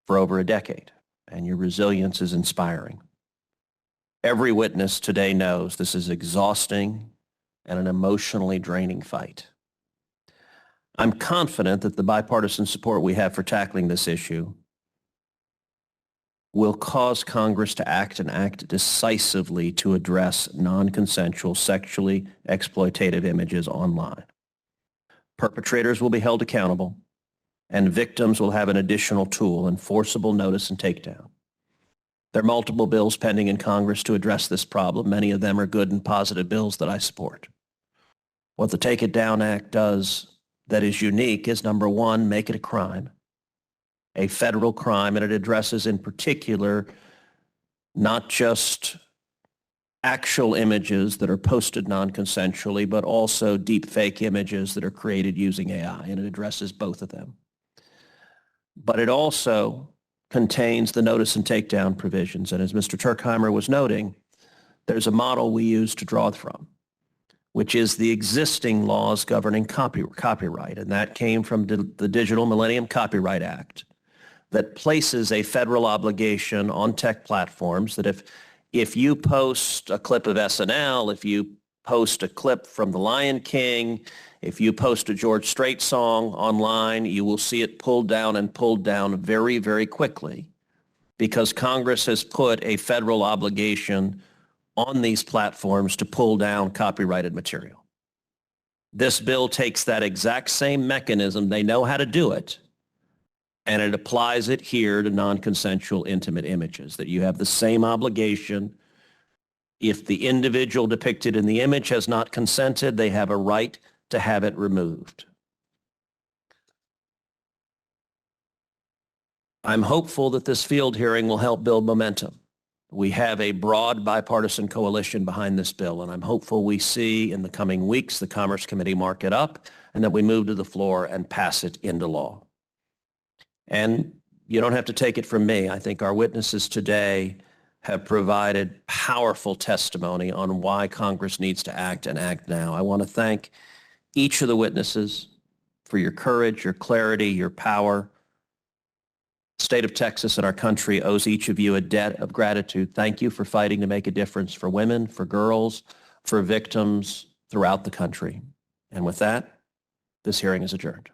for over a decade, and your resilience is inspiring. Every witness today knows this is exhausting and an emotionally draining fight. I'm confident that the bipartisan support we have for tackling this issue will cause Congress to act and act decisively to address non-consensual sexually exploitative images online. Perpetrators will be held accountable, and victims will have an additional tool, enforceable notice and takedown. There are multiple bills pending in Congress to address this problem. Many of them are good and positive bills that I support. What the Take It Down Act does that is unique is, number one, make it a crime, a federal crime, and it addresses in particular not just actual images that are posted non-consensually, but also deep fake images that are created using AI, and it addresses both of them. But it also contains the notice and takedown provisions, and as Mr. Turkheimer was noting, there's a model we use to draw from, which is the existing laws governing copyright, and that came from the Digital Millennium Copyright Act that places a federal obligation on tech platforms that if you post a clip of SNL, if you post a clip from The Lion King, if you post a George Strait song online, you will see it pulled down very, very quickly because Congress has put a federal obligation on these platforms to pull down copyrighted material. This bill takes that exact same mechanism, they know how to do it, and it applies it here to non-consensual intimate images, that you have the same obligation. If the individual depicted in the image has not consented, they have a right to have it removed. I'm hopeful that this field hearing will help build momentum. We have a broad bipartisan coalition behind this bill, and I'm hopeful we see in the coming weeks the Commerce Committee mark it up and that we move to the floor and pass it into law. And you don't have to take it from me. I think our witnesses today have provided powerful testimony on why Congress needs to act and act now. I want to thank each of the witnesses for your courage, your clarity, your power. The state of Texas and our country owes each of you a debt of gratitude. Thank you for fighting to make a difference for women, for girls, for victims throughout the country. And with that, this hearing is adjourned.